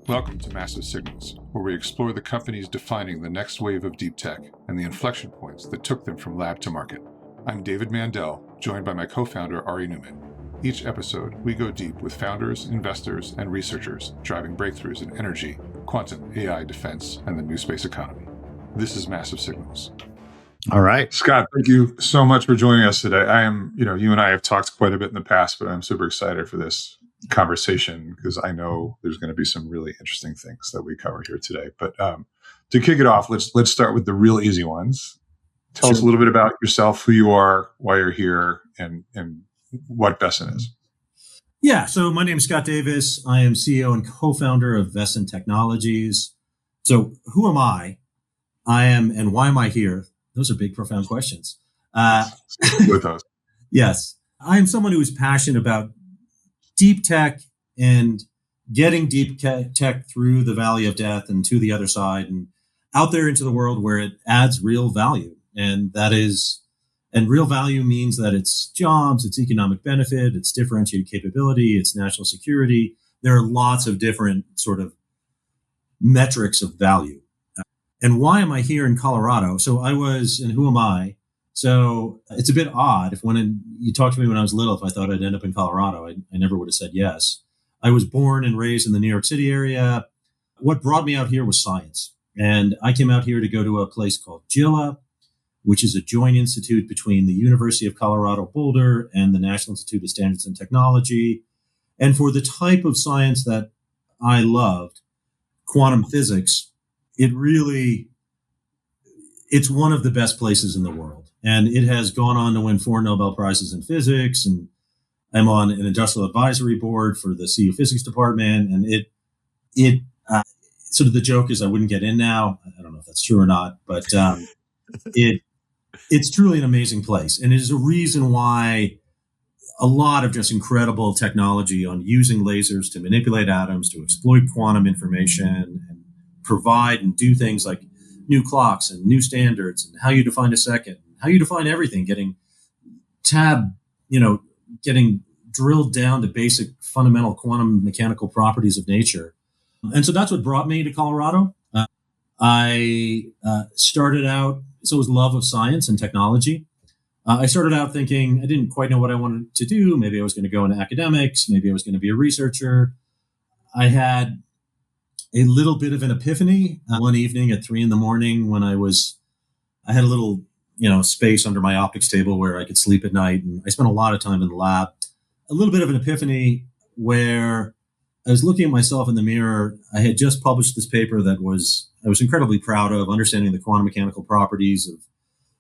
Welcome to Massive Signals, where we explore the companies defining the next wave of deep tech and the inflection points that took them from lab to market. I'm David Mandel, joined by my co-founder Ari Newman. Each episode, we go deep with founders, investors, and researchers driving breakthroughs in energy, quantum, AI, defense, and the new space economy. This is Massive Signals. All right. Scott, thank you so much for joining us today. You and I have talked quite a bit in the past, but I'm super excited for this conversation because I know there's going to be some really interesting things that we cover here today. But to kick it off, let's start with the real easy ones. Tell us a little bit about yourself, who you are, why you're here, and what Vescent is. Yeah, so my name is Scott Davis. I am CEO and co-founder of Vescent Technologies. So who am I? And why am I here? Those are big, profound questions. With those. Yes. I am someone who is passionate about deep tech and getting deep tech through the valley of death and to the other side and out there into the world where it adds real value. And real value means that it's jobs, it's economic benefit, it's differentiated capability, it's national security. There are lots of different sort of metrics of value. And why am I here in Colorado? And who am I? So it's a bit odd when you talked to me when I was little, if I thought I'd end up in Colorado, I never would have said yes. I was born and raised in the New York City area. What brought me out here was science. And I came out here to go to a place called GILA, which is a joint institute between the University of Colorado Boulder and the National Institute of Standards and Technology. And for the type of science that I loved, quantum physics, it's one of the best places in the world. And it has gone on to win 4 Nobel Prizes in physics. And I'm on an industrial advisory board for the CU physics department. And sort of the joke is I wouldn't get in now. I don't know if that's true or not, but it's truly an amazing place. And it is a reason why a lot of just incredible technology on using lasers to manipulate atoms, to exploit quantum information and provide and do things like new clocks and new standards and how you define a second, how you define everything, getting drilled down to basic fundamental quantum mechanical properties of nature. And so that's what brought me to Colorado. I started out, so it was love of science and technology. I started out thinking I didn't quite know what I wanted to do. Maybe I was going to go into academics. Maybe I was going to be a researcher. I had a little bit of an epiphany one evening at 3 a.m. when I had a little, space under my optics table where I could sleep at night. And I spent a lot of time in the lab. A little bit of an epiphany where I was looking at myself in the mirror. I had just published this paper that I was incredibly proud of, understanding the quantum mechanical properties of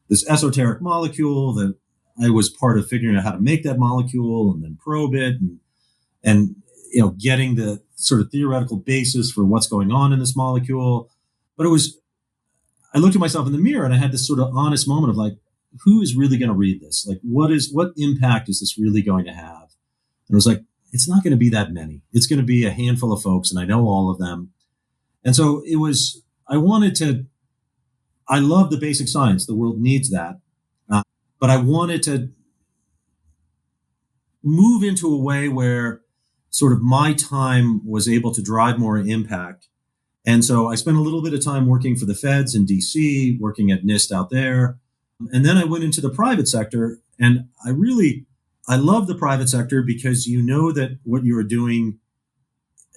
this esoteric molecule that I was part of figuring out how to make that molecule and then probe it and getting the sort of theoretical basis for what's going on in this molecule. But I looked at myself in the mirror and I had this sort of honest moment of like, who is really going to read this? Like, what impact is this really going to have? And I was like, it's not going to be that many. It's going to be a handful of folks, and I know all of them. And so I love the basic science. The world needs that. But I wanted to move into a way where sort of my time was able to drive more impact. And so I spent a little bit of time working for the feds in DC, working at NIST out there. And then I went into the private sector, and I love the private sector because you know that what you're doing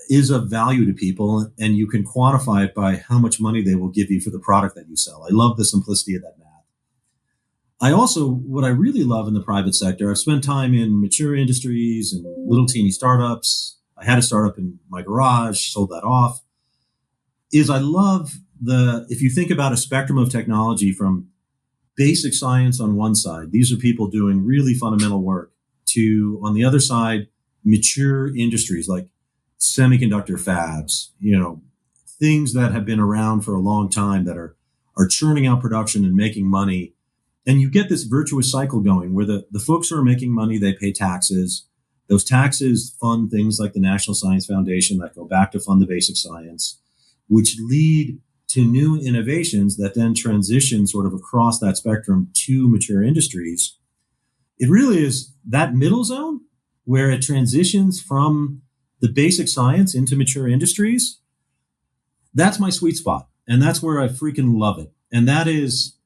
is of value to people and you can quantify it by how much money they will give you for the product that you sell. I love the simplicity of that math. What I really love in the private sector, I've spent time in mature industries and little teeny startups. I had a startup in my garage, sold that off, is I love if you think about a spectrum of technology from basic science on one side, these are people doing really fundamental work, to, on the other side, mature industries like semiconductor fabs, things that have been around for a long time that are churning out production and making money. And you get this virtuous cycle going where the folks who are making money, they pay taxes. Those taxes fund things like the National Science Foundation that go back to fund the basic science, which lead to new innovations that then transition sort of across that spectrum to mature industries. It really is that middle zone where it transitions from the basic science into mature industries That's my sweet spot. And that's where I freaking love it. And that is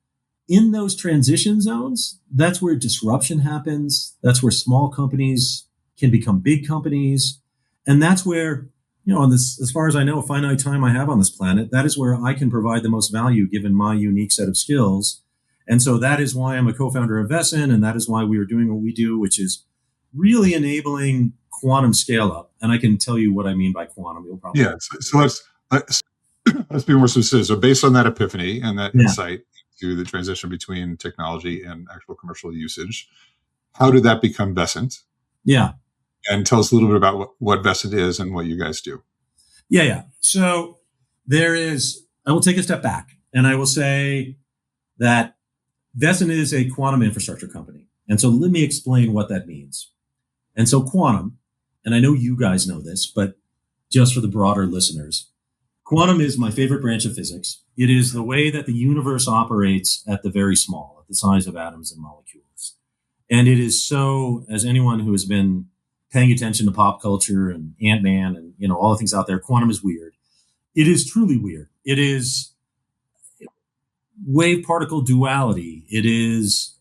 in those transition zones. That's where disruption happens. That's where small companies can become big companies. And that's where, on this, as far as I know, finite time I have on this planet, that is where I can provide the most value given my unique set of skills. And so that is why I'm a co-founder of Vescent. And that is why we are doing what we do, which is really enabling quantum scale up. And I can tell you what I mean by quantum. You'll probably let's be more specific. So based on that epiphany and that Yeah. insight to the transition between technology and actual commercial usage, how did that become Vescent? Yeah. And tell us a little bit about what Vescent is and what you guys do. Yeah. So I will take a step back and I will say that Vescent is a quantum infrastructure company. And so let me explain what that means. And so quantum, and I know you guys know this, but just for the broader listeners, quantum is my favorite branch of physics. It is the way that the universe operates at the very small, at the size of atoms and molecules. And it is so, as anyone who has been paying attention to pop culture and Ant-Man and, all the things out there, quantum is weird. It is truly weird. It is wave particle duality. It is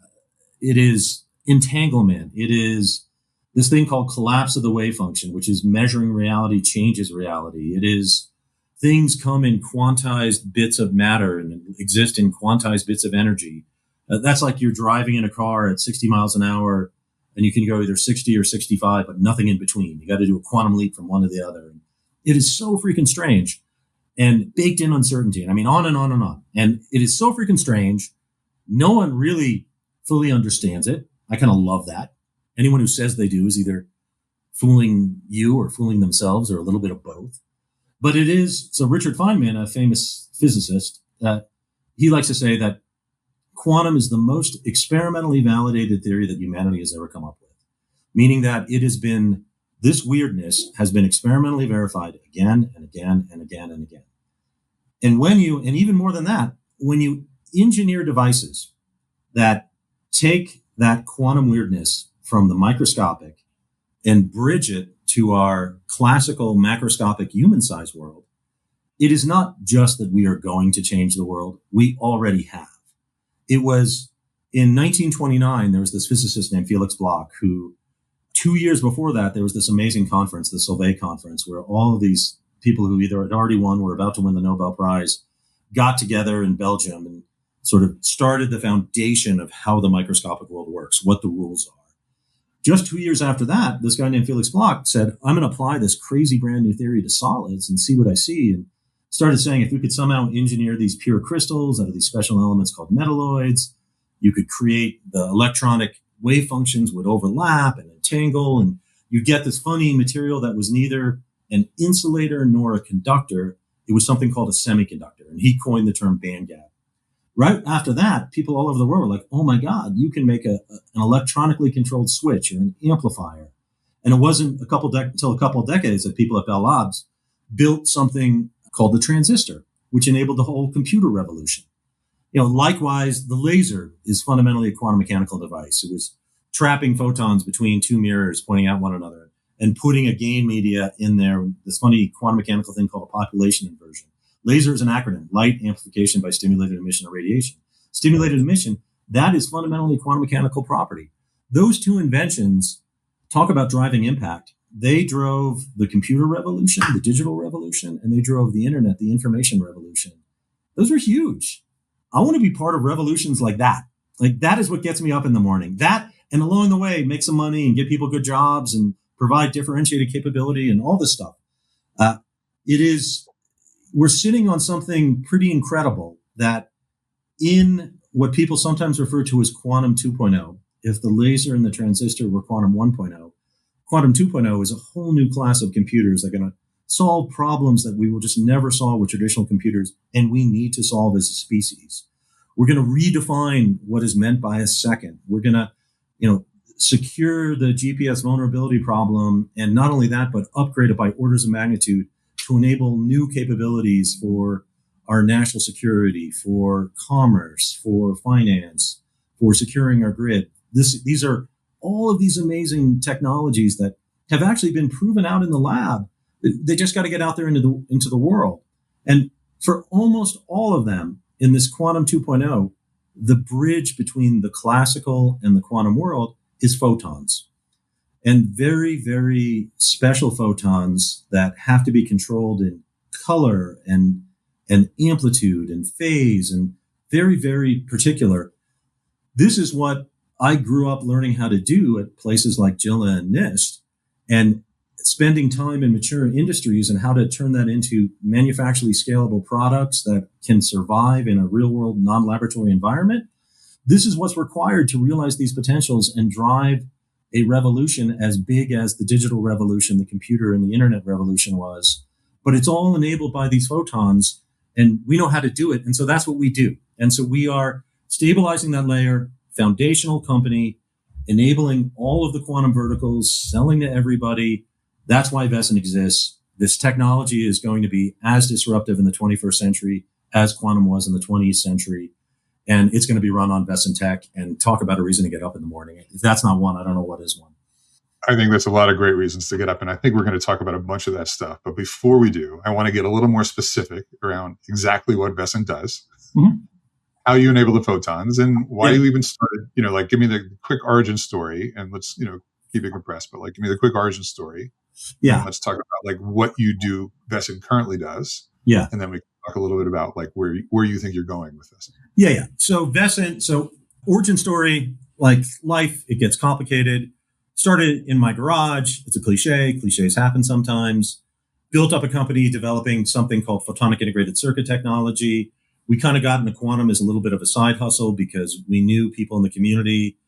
entanglement. It is this thing called collapse of the wave function, which is measuring reality changes reality. It is things come in quantized bits of matter and exist in quantized bits of energy. That's like you're driving in a car at 60 miles an hour and you can go either 60 or 65, but nothing in between. You got to do a quantum leap from one to the other. And it is so freaking strange and baked in uncertainty. And I mean, on and on and on. And it is so freaking strange. No one really fully understands it. I kind of love that. Anyone who says they do is either fooling you or fooling themselves or a little bit of both. But it is, so Richard Feynman, a famous physicist, he likes to say that quantum is the most experimentally validated theory that humanity has ever come up with, meaning that it has been, this weirdness has been experimentally verified again and again and again and again. And and even more than that, when you engineer devices that take that quantum weirdness from the microscopic and bridge it to our classical macroscopic human-sized world, it is not just that we are going to change the world. We already have. It was in 1929, there was this physicist named Felix Bloch who 2 years before that, there was this amazing conference, the Solvay conference, where all of these people who either had already won, were about to win the Nobel Prize, got together in Belgium and sort of started the foundation of how the microscopic world works, what the rules are. Just 2 years after that, this guy named Felix Bloch said, I'm going to apply this crazy brand new theory to solids and see what I see. And started saying if we could somehow engineer these pure crystals out of these special elements called metalloids, you could create the electronic wave functions would overlap and entangle, and you get this funny material that was neither an insulator nor a conductor. It was something called a semiconductor, and he coined the term band gap. Right after that, people all over the world were like, oh my God, you can make an electronically controlled switch or an amplifier. And it wasn't until a couple of decades that people at Bell Labs built something called the transistor, which enabled the whole computer revolution. Likewise, the laser is fundamentally a quantum mechanical device. It was trapping photons between two mirrors pointing at one another and putting a gain media in there, this funny quantum mechanical thing called a population inversion. Laser is an acronym, light amplification by stimulated emission or radiation. Stimulated emission, that is fundamentally a quantum mechanical property. Those two inventions talk about driving impact. They drove the computer revolution, the digital revolution, and they drove the internet, the information revolution. Those are huge. I want to be part of revolutions like that. Like that is what gets me up in the morning. That, and along the way, make some money and get people good jobs and provide differentiated capability and all this stuff. We're sitting on something pretty incredible that in what people sometimes refer to as quantum 2.0, if the laser and the transistor were quantum 1.0, quantum 2.0 is a whole new class of computers that are going to solve problems that we will just never solve with traditional computers, and we need to solve as a species. We're going to redefine what is meant by a second. We're going to, secure the GPS vulnerability problem, and not only that, but upgrade it by orders of magnitude to enable new capabilities for our national security, for commerce, for finance, for securing our grid. These are all of these amazing technologies that have actually been proven out in the lab. They just got to get out there into the world. And For almost all of them in this quantum 2.0, the bridge between the classical and the quantum world is photons, and very, very special photons that have to be controlled in color and amplitude and phase, and very, very particular. This is what I grew up learning how to do at places like Jilla and NIST, and spending time in mature industries and how to turn that into manufacturably scalable products that can survive in a real world non-laboratory environment. This is what's required to realize these potentials and drive a revolution as big as the digital revolution, the computer and the internet revolution was. But it's all enabled by these photons, and we know how to do it. And so that's what we do. And so we are stabilizing that layer, foundational company, enabling all of the quantum verticals, selling to everybody. That's why Vescent exists. This technology is going to be as disruptive in the 21st century as quantum was in the 20th century. And it's going to be run on Vescent Tech. And talk about a reason to get up in the morning. If that's not one, I don't know what is one. I think that's a lot of great reasons to get up. And I think we're going to talk about a bunch of that stuff. But before we do, I want to get a little more specific around exactly what Vescent does, how you enable the photons, and why you even started, like give me the quick origin story, and let's, keep it compressed, but like give me the quick origin story. Yeah. And let's talk about like what you do Vescent currently does. Yeah. And then we can talk a little bit about like where you think you're going with this. Yeah. So Vescent, origin story, like life, it gets complicated. Started in my garage. It's a cliche. Cliches happen sometimes. Built up a company developing something called photonic integrated circuit technology. We kind of got into quantum as a little bit of a side hustle because we knew people in the community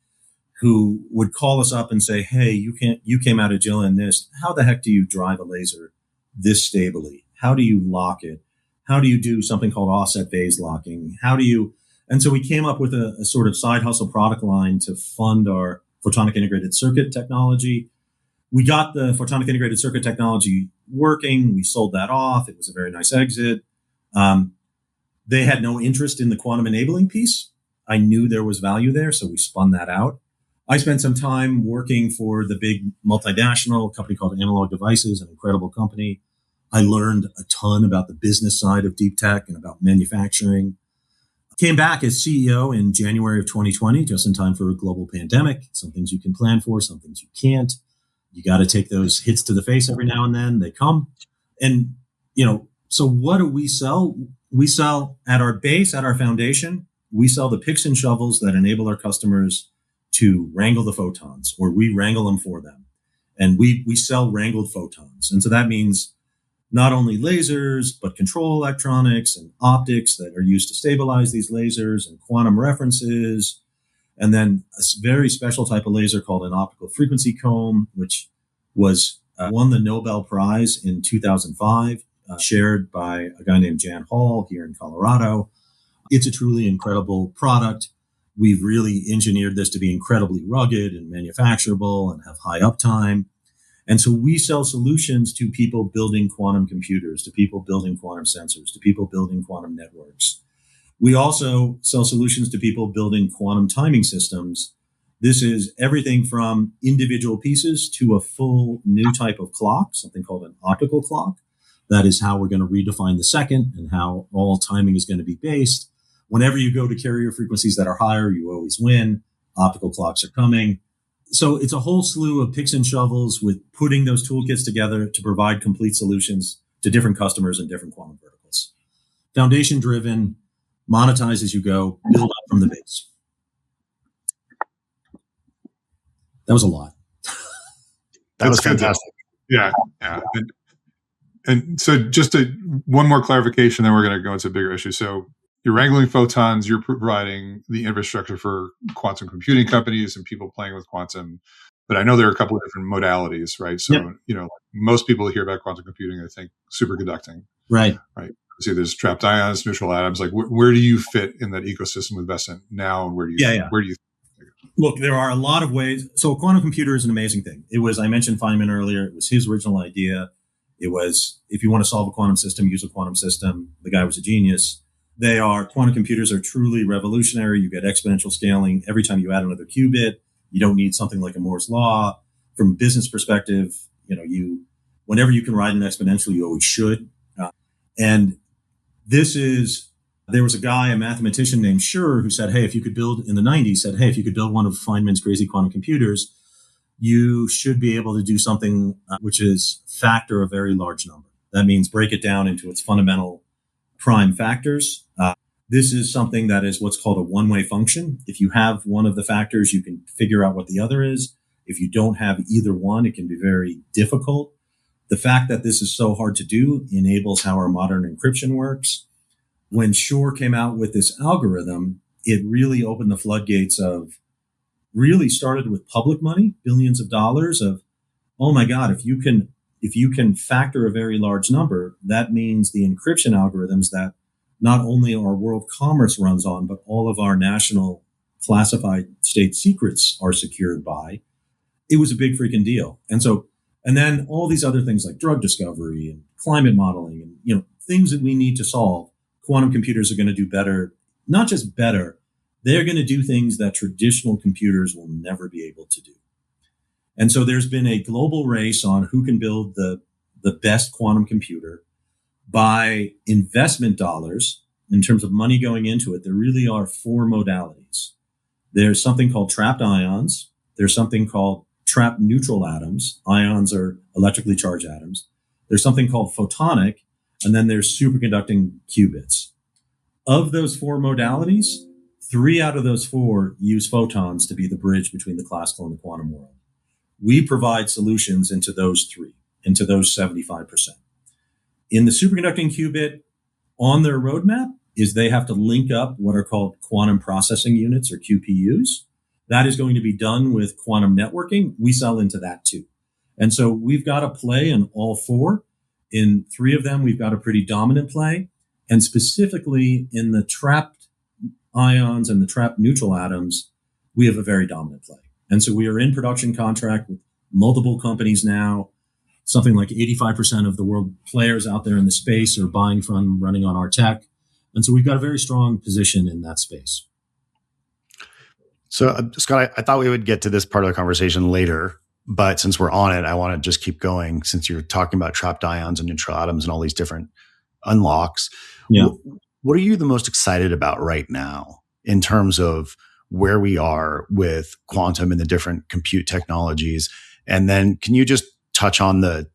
who would call us up and say, hey, you came out of Jilla and NIST. How the heck do you drive a laser this stably? How do you lock it? How do you do something called offset phase locking? And so we came up with a sort of side hustle product line to fund our photonic integrated circuit technology. We got the photonic integrated circuit technology working. We sold that off. It was a very nice exit. They had no interest in the quantum enabling piece. I knew there was value there, so we spun that out. I spent some time working for the big multinational company called Analog Devices, an incredible company. I learned a ton about the business side of deep tech and about manufacturing. Came back as CEO in January of 2020, just in time for a global pandemic. Some things you can plan for, some things you can't. You got to take those hits to the face every now and then. They come. And, so what do we sell? We sell at our base, at our foundation, we sell the picks and shovels that enable our customers to wrangle the photons, or we wrangle them for them. And we sell wrangled photons. And so that means not only lasers, but control electronics and optics that are used to stabilize these lasers, and quantum references. And then a very special type of laser called an optical frequency comb, which was won the Nobel Prize in 2005, shared by a guy named Jan Hall here in Colorado. It's a truly incredible product. We've really engineered this to be incredibly rugged and manufacturable and have high uptime. And so we sell solutions to people building quantum computers, to people building quantum sensors, to people building quantum networks. We also sell solutions to people building quantum timing systems. This is everything from individual pieces to a full new type of clock, something called an optical clock. That is how we're going to redefine the second and how all timing is going to be based. Whenever you go to carrier frequencies that are higher, you always win. Optical clocks are coming. So it's a whole slew of picks and shovels with putting those toolkits together to provide complete solutions to different customers and different quantum verticals. Foundation driven, monetize as you go, build up from the base. That was a lot. That was fantastic. Yeah. And so just one more clarification, then we're going to go into a bigger issue. So you're wrangling photons, you're providing the infrastructure for quantum computing companies and people playing with quantum. But I know there are a couple of different modalities, right? So, most people hear about quantum computing, they think superconducting. Right. So there's trapped ions, neutral atoms. Like, where do you fit in that ecosystem with Vescent now? And where do you Look, there are a lot of ways. So a quantum computer is an amazing thing. It was, I mentioned Feynman earlier, it was his original idea. It was, if you want to solve a quantum system, use a quantum system. The guy was a genius. Quantum computers are truly revolutionary. You get exponential scaling. Every time you add another qubit, you don't need something like a Moore's law. From a business perspective, whenever you can ride an exponential, you always should. And There was a guy, a mathematician named Schur, who said, hey, if you could build one of Feynman's crazy quantum computers, you should be able to do something which is factor a very large number. That means break it down into its fundamental prime factors. This is something that is what's called a one-way function. If you have one of the factors, you can figure out what the other is. If you don't have either one, it can be very difficult. The fact that this is so hard to do enables how our modern encryption works. When Shor came out with this algorithm, it really opened the floodgates of, really started with public money, billions of dollars of, oh my God, if you can factor a very large number, that means the encryption algorithms that not only our world commerce runs on, but all of our national classified state secrets are secured by. It was a big freaking deal. And then all these other things like drug discovery and climate modeling and, things that we need to solve, quantum computers are going to do better, not just better, they're going to do things that traditional computers will never be able to do. And so there's been a global race on who can build the best quantum computer. By investment dollars, in terms of money going into it, there really are four modalities. There's something called trapped ions. There's something called trapped neutral atoms. Ions are electrically charged atoms. There's something called photonic, and then there's superconducting qubits. Of those four modalities, 3 out of those 4 use photons to be the bridge between the classical and the quantum world. We provide solutions into those 3, into those 75%. In the superconducting qubit, on their roadmap is they have to link up what are called quantum processing units or QPUs. That is going to be done with quantum networking. We sell into that too. And so we've got a play in all 4. In 3 of them, we've got a pretty dominant play. And specifically in the trapped ions and the trapped neutral atoms, we have a very dominant play. And so we are in production contract with multiple companies now. Something like 85% of the world players out there in the space are buying from, running on our tech. And so we've got a very strong position in that space. So, Scott, I thought we would get to this part of the conversation later, but since we're on it, I want to just keep going since you're talking about trapped ions and neutral atoms and all these different unlocks. Yeah. What are you the most excited about right now in terms of where we are with quantum and the different compute technologies? And then can you just touch on the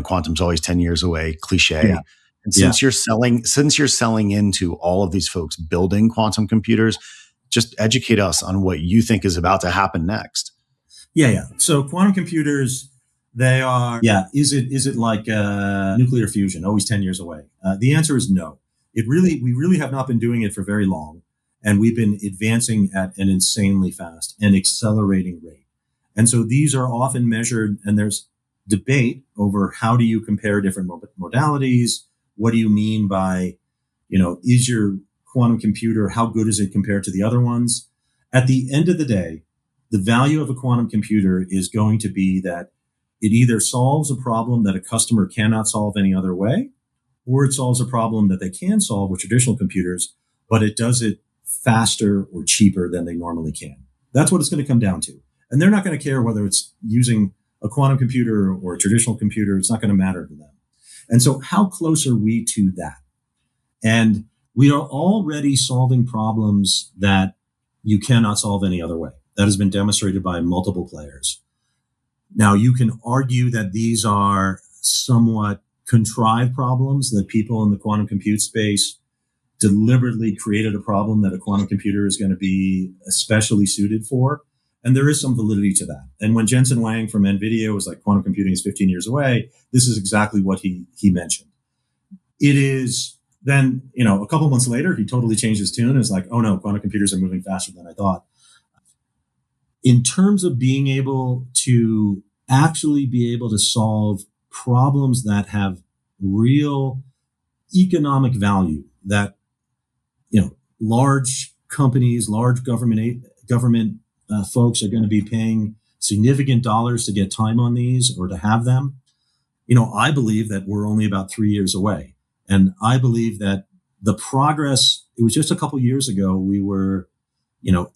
quantum's always 10 years away cliche. Yeah. And since you're selling into all of these folks building quantum computers, just educate us on what you think is about to happen next. Yeah. So quantum computers, they are, is it like nuclear fusion, always 10 years away? The answer is no. We really have not been doing it for very long. And we've been advancing at an insanely fast and accelerating rate. And so these are often measured, and there's debate over how do you compare different modalities? What do you mean by, is your quantum computer, how good is it compared to the other ones? At the end of the day, the value of a quantum computer is going to be that it either solves a problem that a customer cannot solve any other way, or it solves a problem that they can solve with traditional computers, but it does it faster or cheaper than they normally can. That's what it's going to come down to. And they're not going to care whether it's using a quantum computer or a traditional computer. It's not going to matter to them. And so how close are we to that? And we are already solving problems that you cannot solve any other way. That has been demonstrated by multiple players. Now, you can argue that these are somewhat contrived problems, that people in the quantum compute space deliberately created a problem that a quantum computer is going to be especially suited for. And there is some validity to that. And when Jensen Huang from NVIDIA was like, quantum computing is 15 years away, this is exactly what he mentioned. It is then, a couple months later, he totally changed his tune and is like, oh no, quantum computers are moving faster than I thought. In terms of being able to actually be able to solve problems that have real economic value, that, large companies, large government folks are going to be paying significant dollars to get time on these or to have them. I believe that we're only about 3 years away. And I believe that the progress, it was just a couple years ago, we were,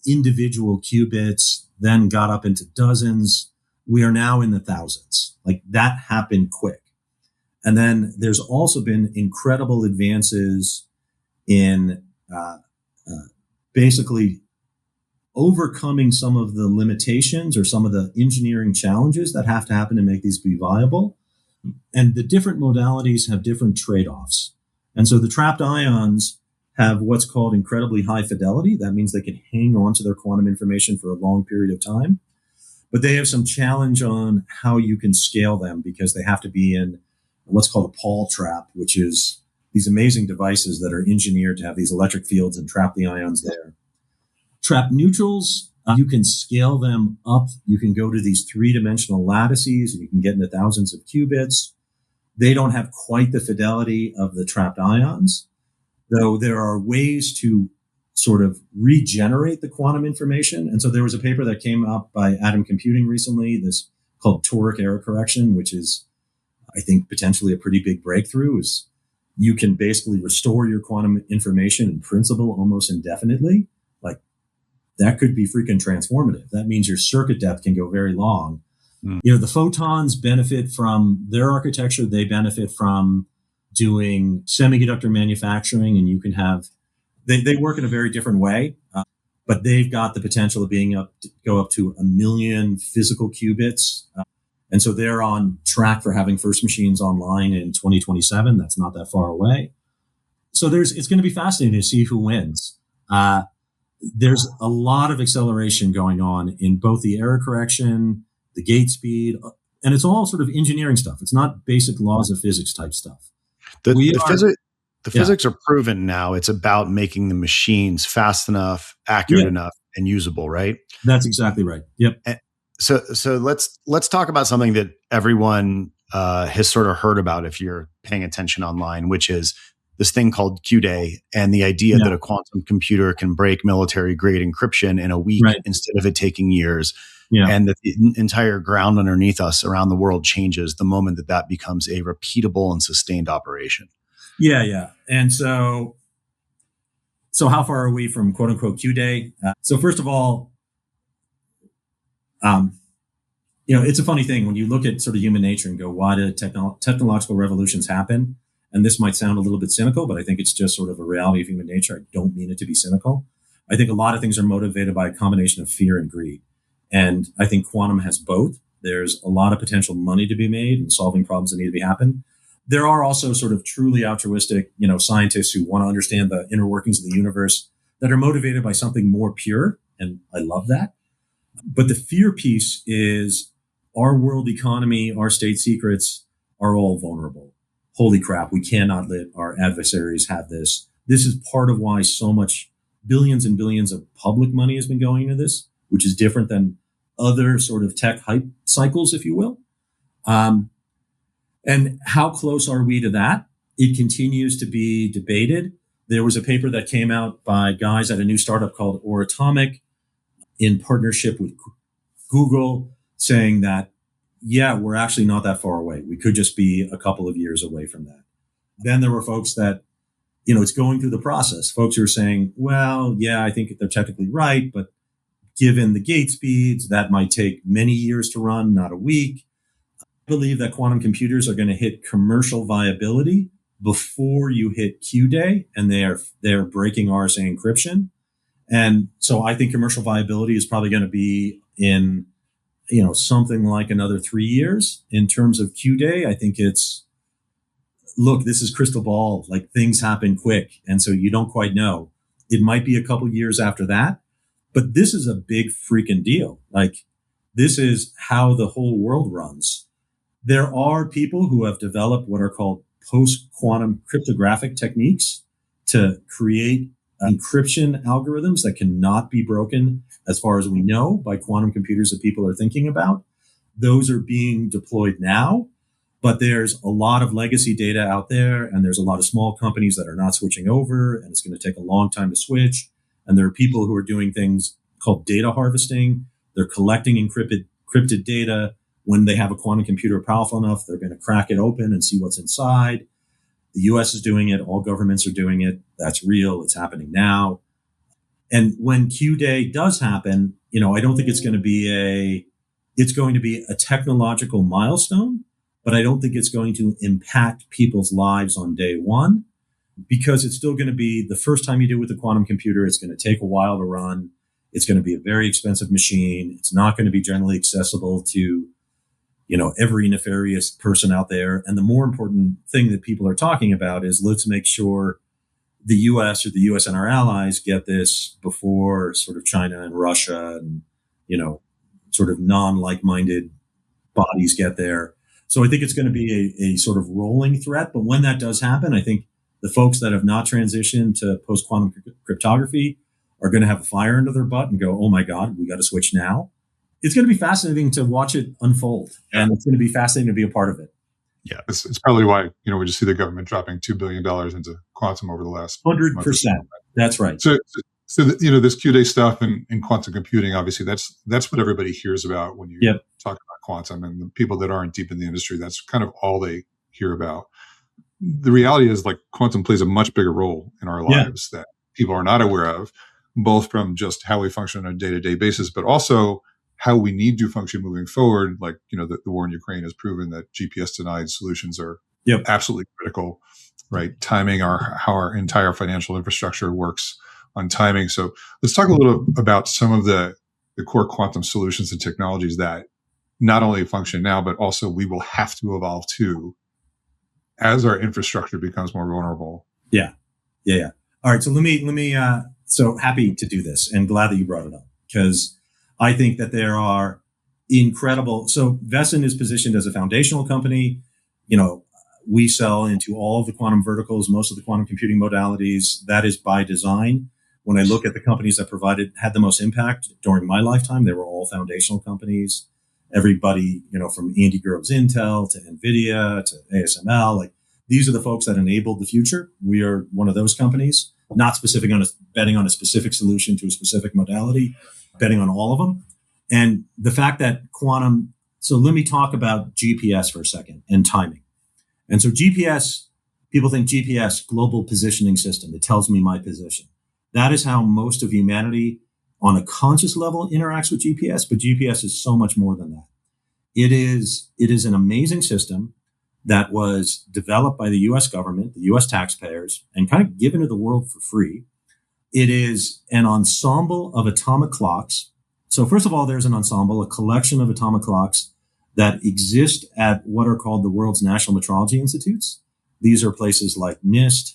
individual qubits, then got up into dozens. We are now in the thousands. Like that happened quick. And then there's also been incredible advances in basically overcoming some of the limitations or some of the engineering challenges that have to happen to make these be viable. And the different modalities have different trade-offs. And so the trapped ions have what's called incredibly high fidelity. That means they can hang on to their quantum information for a long period of time. But they have some challenge on how you can scale them because they have to be in what's called a Paul trap, which is these amazing devices that are engineered to have these electric fields and trap the ions there. Trap neutrals, you can scale them up. You can go to these three-dimensional lattices and you can get into thousands of qubits. They don't have quite the fidelity of the trapped ions, though there are ways to sort of regenerate the quantum information. And so there was a paper that came up by Atom Computing recently, this called toric error correction, which is, I think, potentially a pretty big breakthrough. Is you can basically restore your quantum information in principle almost indefinitely. Like that could be freaking transformative. That means your circuit depth can go very long. You know, the photons benefit from their architecture. They benefit from doing semiconductor manufacturing, and you can have, they work in a very different way, but they've got the potential of go up to 1 million physical qubits. And so they're on track for having first machines online in 2027. That's not that far away. So it's going to be fascinating to see who wins. There's a lot of acceleration going on in both the error correction, the gate speed, and it's all sort of engineering stuff. It's not basic laws of physics type stuff. The physics are proven now. It's about making the machines fast enough, accurate enough, and usable, right? That's exactly right. Yep. And so let's talk about something that everyone has sort of heard about if you're paying attention online, which is this thing called Q-Day and the idea that a quantum computer can break military-grade encryption in a week instead of it taking years. Yeah. And that the entire ground underneath us around the world changes the moment that becomes a repeatable and sustained operation. Yeah. And so how far are we from quote unquote Q-Day? So first of all, it's a funny thing when you look at sort of human nature and go, why do technological revolutions happen? And this might sound a little bit cynical, but I think it's just sort of a reality of human nature. I don't mean it to be cynical. I think a lot of things are motivated by a combination of fear and greed. And I think quantum has both. There's a lot of potential money to be made in solving problems that need to be happen. There are also sort of truly altruistic, scientists who want to understand the inner workings of the universe that are motivated by something more pure. And I love that. But the fear piece is our world economy, our state secrets are all vulnerable. Holy crap, we cannot let our adversaries have this. This is part of why so much billions and billions of public money has been going into this, which is different than other sort of tech hype cycles, if you will. And how close are we to that? It continues to be debated. There was a paper that came out by guys at a new startup called Oratomic in partnership with Google saying that, we're actually not that far away. We could just be a couple of years away from that. Then there were folks that, it's going through the process. Folks who are saying, I think they're technically right, but given the gate speeds, that might take many years to run, not a week. I believe that quantum computers are going to hit commercial viability before you hit Q-Day, and they're breaking RSA encryption. And so I think commercial viability is probably going to be in, something like another 3 years. In terms of Q-Day, I think this is crystal ball, like things happen quick. And so you don't quite know. It might be a couple years after that, but this is a big freaking deal. Like this is how the whole world runs. There are people who have developed what are called post-quantum cryptographic techniques to create encryption algorithms that cannot be broken, as far as we know, by quantum computers that people are thinking about. Those are being deployed now, but there's a lot of legacy data out there, and there's a lot of small companies that are not switching over, and it's going to take a long time to switch. And there are people who are doing things called data harvesting. They're collecting encrypted data. When they have a quantum computer powerful enough, they're going to crack it open and see what's inside. The US is doing it. All governments are doing it. That's real. It's happening now. And when Q-Day does happen, I don't think it's going to be a technological milestone, but I don't think it's going to impact people's lives on day one, because it's still going to be the first time you do it with a quantum computer. It's going to take a while to run. It's going to be a very expensive machine. It's not going to be generally accessible to, every nefarious person out there. And the more important thing that people are talking about is, let's make sure the U.S. or the U.S. and our allies get this before sort of China and Russia and, sort of non-like-minded bodies get there. So I think it's going to be a sort of rolling threat. But when that does happen, I think the folks that have not transitioned to post-quantum cryptography are going to have a fire under their butt and go, oh my God, we got to switch now. It's going to be fascinating to watch it unfold. And it's going to be fascinating to be a part of it. Yeah, it's probably why, we just see the government dropping $2 billion into quantum over the last 100%. That's right. So this Q-Day stuff and quantum computing, obviously, that's what everybody hears about when you talk about quantum. And the people that aren't deep in the industry, that's kind of all they hear about. The reality is, like, quantum plays a much bigger role in our lives that people are not aware of, both from just how we function on a day-to-day basis, but also how we need to function moving forward. Like, the war in Ukraine has proven that GPS-denied solutions are absolutely critical, right? Timing how our entire financial infrastructure works on timing. So let's talk a little about some of the core quantum solutions and technologies that not only function now, but also we will have to evolve to as our infrastructure becomes more vulnerable. Yeah. All right. So let me, so happy to do this and glad that you brought it up, because I think that there are incredible. So Vescent is positioned as a foundational company. We sell into all of the quantum verticals, most of the quantum computing modalities. That is by design. When I look at the companies that had the most impact during my lifetime, they were all foundational companies. Everybody, from Andy Grove's Intel to NVIDIA to ASML, like, these are the folks that enabled the future. We are one of those companies, not specific on betting on a specific solution to a specific modality, betting on all of them. And the fact that quantum, so let me talk about GPS for a second and timing. And so GPS, people think GPS, global positioning system. It tells me my position. That is how most of humanity on a conscious level interacts with GPS, but GPS is so much more than that. It is an amazing system that was developed by the U.S. government, the U.S. taxpayers, and kind of given to the world for free. It is an ensemble of atomic clocks. So first of all, there's an ensemble, a collection of atomic clocks that exist at what are called the world's national metrology institutes. These are places like NIST,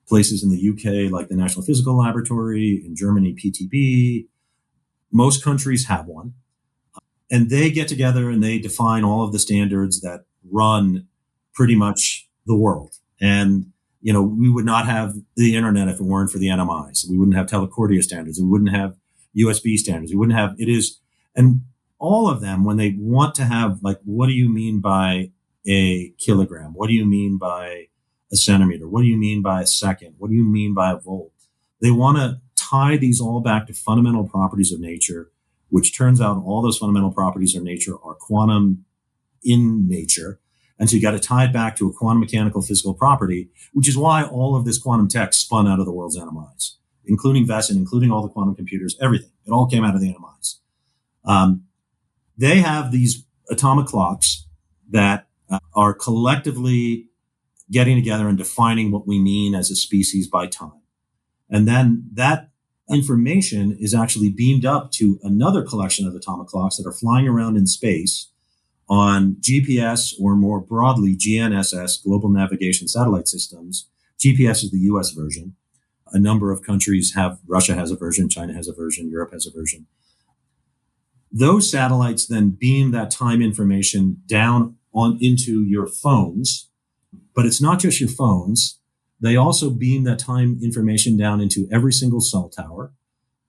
places in the UK like the National Physical Laboratory, in Germany, PTB. Most countries have one. And they get together and they define all of the standards that run pretty much the world. And, we would not have the internet if it weren't for the NMIs. We wouldn't have Telecordia standards. We wouldn't have USB standards. We wouldn't have, and all of them, when they want to have, like, what do you mean by a kilogram? What do you mean by a centimeter? What do you mean by a second? What do you mean by a volt? They want to tie these all back to fundamental properties of nature, which turns out all those fundamental properties of nature are quantum in nature. And so you got to tie it back to a quantum mechanical physical property, which is why all of this quantum tech spun out of the world's NMIs, including Vescent, including all the quantum computers, everything. It all came out of the NMIs. They have these atomic clocks that are collectively getting together and defining what we mean as a species by time. And then that information is actually beamed up to another collection of atomic clocks that are flying around in space on GPS, or more broadly, GNSS, Global Navigation Satellite Systems. GPS is the US version. A number of countries have, Russia has a version, China has a version, Europe has a version. Those satellites then beam that time information down into your phones, but it's not just your phones. They also beam that time information down into every single cell tower.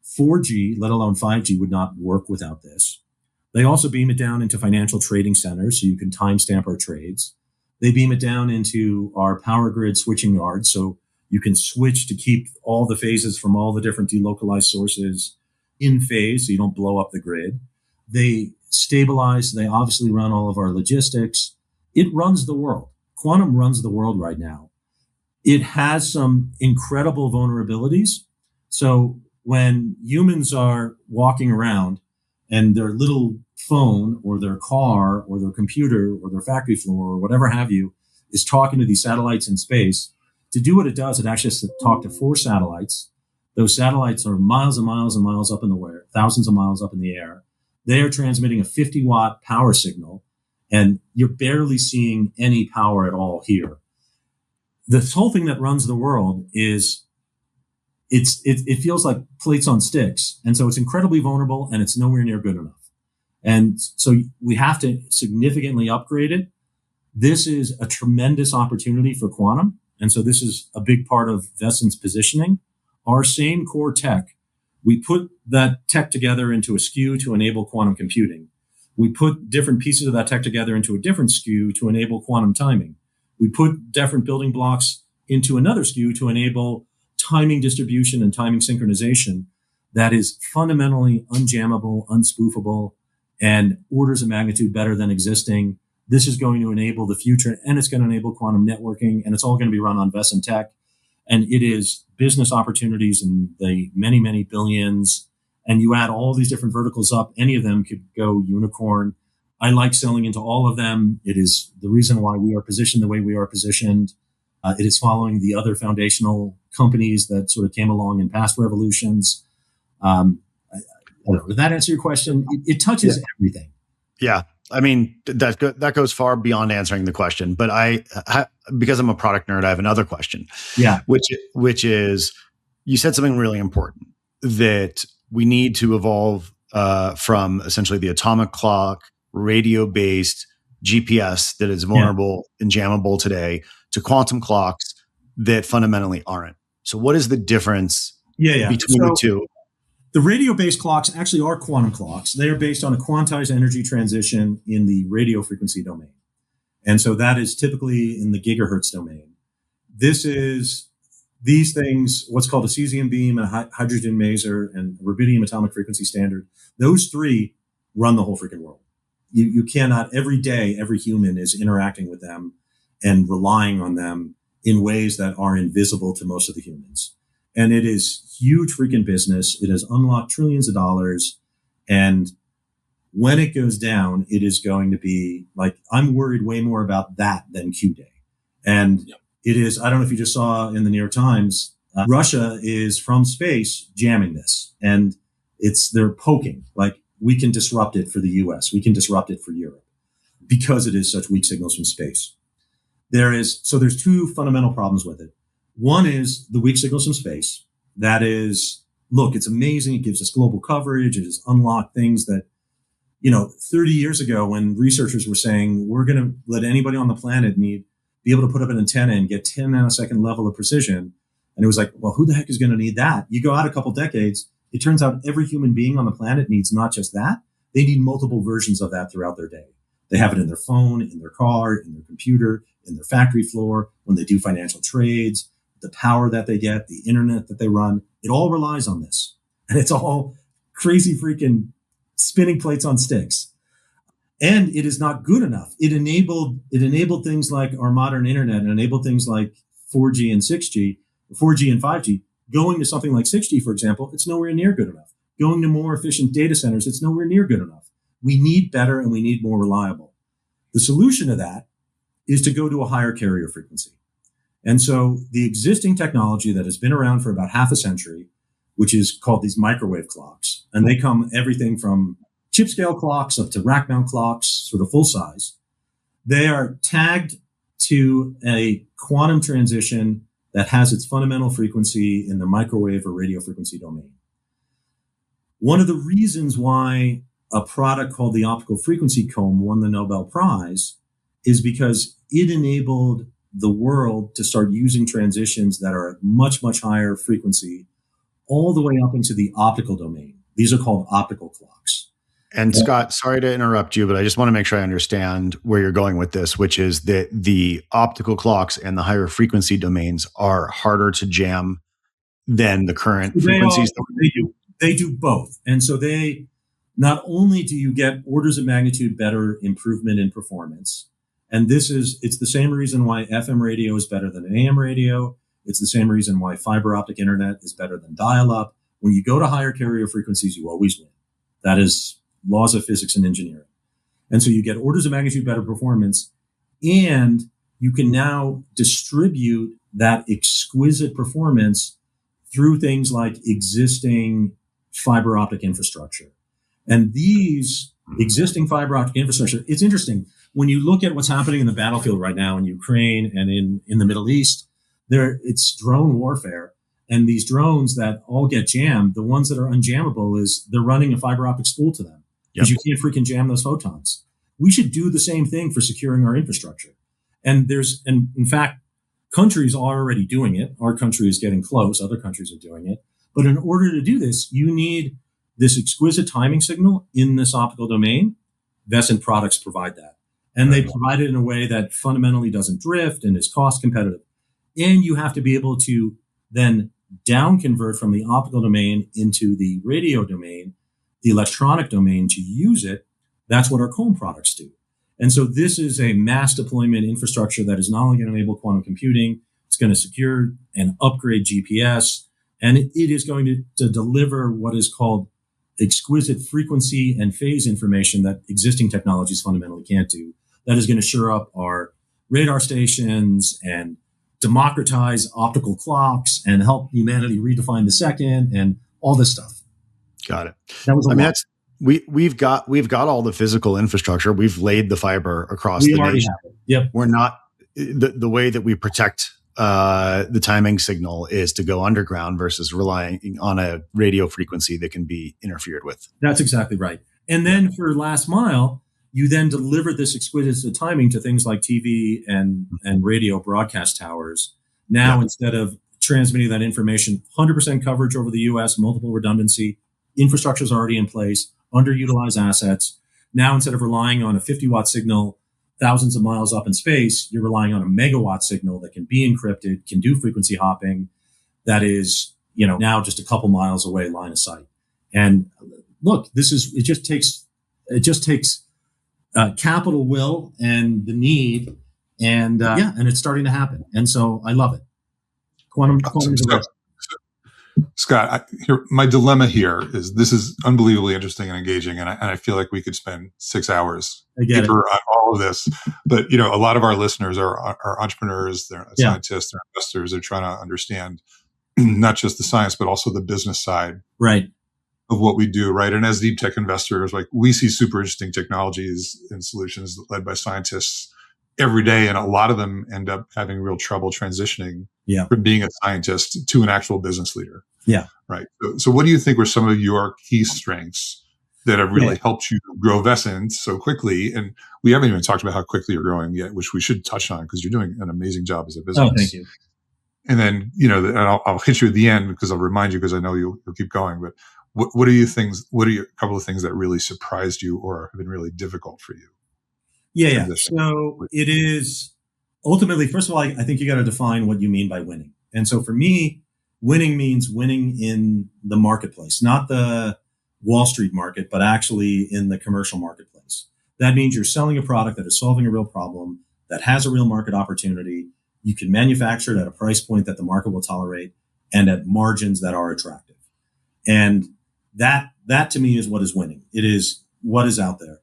4G, let alone 5G, would not work without this. They also beam it down into financial trading centers so you can timestamp our trades. They beam it down into our power grid switching yards so you can switch to keep all the phases from all the different delocalized sources in phase so you don't blow up the grid. They stabilize, they obviously run all of our logistics. It runs the world. Quantum runs the world right now. It has some incredible vulnerabilities. So when humans are walking around and their little phone or their car or their computer or their factory floor or whatever have you is talking to these satellites in space. To do what it does, it actually has to talk to 4 satellites. Those satellites are miles and miles and miles up in the air, thousands of miles up in the air. They are transmitting a 50-watt power signal, and you're barely seeing any power at all here. This whole thing that runs the world is it feels like plates on sticks. And so it's incredibly vulnerable, and it's nowhere near good enough. And so we have to significantly upgrade it. This is a tremendous opportunity for quantum. And so this is a big part of Vescent's positioning. Our same core tech, we put that tech together into a SKU to enable quantum computing. We put different pieces of that tech together into a different SKU to enable quantum timing. We put different building blocks into another SKU to enable timing distribution and timing synchronization that is fundamentally unjammable, unspoofable, and orders of magnitude better than existing. This is going to enable the future, and it's going to enable quantum networking, and it's all going to be run on Vescent Tech. And it is business opportunities in the many, many billions. And you add all these different verticals up, any of them could go unicorn. I like selling into all of them. It is the reason why we are positioned the way we are positioned. It is following the other foundational companies that sort of came along in past revolutions. Did that answer your question? It touches everything. Yeah. I mean, that goes far beyond answering the question, but because I'm a product nerd, I have another question. Yeah. Which is, you said something really important, that we need to evolve from essentially the atomic clock, radio-based GPS that is vulnerable and jammable today to quantum clocks that fundamentally aren't. So what is the difference between the two? The radio-based clocks actually are quantum clocks. They are based on a quantized energy transition in the radio frequency domain. And so that is typically in the gigahertz domain. These things, what's called a cesium beam, a hydrogen maser, and a rubidium atomic frequency standard, those 3 run the whole freaking world. You cannot, every day, every human is interacting with them and relying on them in ways that are invisible to most of the humans. And it is huge freaking business. It has unlocked trillions of dollars. And when it goes down, it is going to be like, I'm worried way more about that than Q Day. And it is, I don't know if you just saw in the New York Times, Russia is from space jamming this. And they're poking, like, we can disrupt it for the US. We can disrupt it for Europe because it is such weak signals from space. There's 2 fundamental problems with it. One is the weak signals from space. That is, look, it's amazing. It gives us global coverage. It has unlocked things that, 30 years ago when researchers were saying, we're going to let anybody on the planet be able to put up an antenna and get 10 nanosecond level of precision. And it was like, well, who the heck is going to need that? You go out a couple decades, it turns out every human being on the planet needs not just that. They need multiple versions of that throughout their day. They have it in their phone, in their car, in their computer, in their factory floor, when they do financial trades, the power that they get, the internet that they run. It all relies on this. And it's all crazy freaking spinning plates on sticks. And it is not good enough. It enabled things like our modern internet, and enabled things like 4G and 6G, 4G and 5G. Going to something like 6G, for example, it's nowhere near good enough. Going to more efficient data centers, it's nowhere near good enough. We need better and we need more reliable. The solution to that is to go to a higher carrier frequency. And so the existing technology that has been around for about half a century, which is called these microwave clocks, and they come everything from chip scale clocks up to rack mount clocks, sort of full size. They are tagged to a quantum transition that has its fundamental frequency in the microwave or radio frequency domain. One of the reasons why a product called the optical frequency comb won the Nobel Prize is because it enabled the world to start using transitions that are at much, much higher frequency all the way up into the optical domain. These are called optical clocks. And Scott, sorry to interrupt you, but I just want to make sure I understand where you're going with this, which is that the optical clocks and the higher frequency domains are harder to jam than the current frequencies. They do both. And so not only do you get orders of magnitude better improvement in performance, and it's the same reason why FM radio is better than AM radio. It's the same reason why fiber optic internet is better than dial-up. When you go to higher carrier frequencies, you always win. That is laws of physics and engineering. And so you get orders of magnitude better performance, and you can now distribute that exquisite performance through things like existing fiber optic infrastructure. And these existing fiber optic infrastructure, it's interesting. When you look at what's happening in the battlefield right now in Ukraine and in the Middle East, it's drone warfare. And these drones that all get jammed, the ones that are unjammable is they're running a fiber optic spool to them because you can't freaking jam those photons. We should do the same thing for securing our infrastructure. And in fact, countries are already doing it. Our country is getting close. Other countries are doing it. But in order to do this, you need this exquisite timing signal in this optical domain. Vescent products provide that. And they provide it in a way that fundamentally doesn't drift and is cost competitive. And you have to be able to then down convert from the optical domain into the radio domain, the electronic domain to use it. That's what our Comb products do. And so this is a mass deployment infrastructure that is not only going to enable quantum computing, it's going to secure and upgrade GPS, and it is going to deliver what is called exquisite frequency and phase information that existing technologies fundamentally can't do. That is going to shore up our radar stations and democratize optical clocks and help humanity redefine the second and all this stuff. Got it. That was we've got all the physical infrastructure. We've laid the fiber across the nation. Yep. We're not the way that we protect the timing signal is to go underground versus relying on a radio frequency that can be interfered with. That's exactly right. And then for last mile, you then deliver this exquisite timing to things like TV and radio broadcast towers. Now, instead of transmitting that information, 100% coverage over the US, multiple redundancy, infrastructure is already in place, underutilized assets. Now, instead of relying on a 50-watt signal thousands of miles up in space, you're relying on a megawatt signal that can be encrypted, can do frequency hopping, that is, now just a couple miles away, line of sight. And look, it just takes capital will and the need, and it's starting to happen. And so I love it. Quantum is the best. Scott, my dilemma here is this is unbelievably interesting and engaging, and I feel like we could spend 6 hours deeper on all of this. But a lot of our listeners are entrepreneurs, they're scientists, they're investors. They're trying to understand not just the science, but also the business side, right, of what we do, right? And as deep tech investors, like we see super interesting technologies and solutions led by scientists every day, and a lot of them end up having real trouble transitioning from being a scientist to an actual business leader. Yeah. Right. So what do you think were some of your key strengths that have really helped you grow Vescent so quickly? And we haven't even talked about how quickly you're growing yet, which we should touch on because you're doing an amazing job as a business. Oh, thank you. And then, and I'll hit you at the end because I'll remind you because I know you'll keep going. But what are a couple of things that really surprised you or have been really difficult for you? Yeah. So it is ultimately, first of all, I think you got to define what you mean by winning. And so for me, winning means winning in the marketplace, not the Wall Street market, but actually in the commercial marketplace. That means you're selling a product that is solving a real problem, that has a real market opportunity. You can manufacture it at a price point that the market will tolerate and at margins that are attractive. And that to me is what is winning. It is what is out there.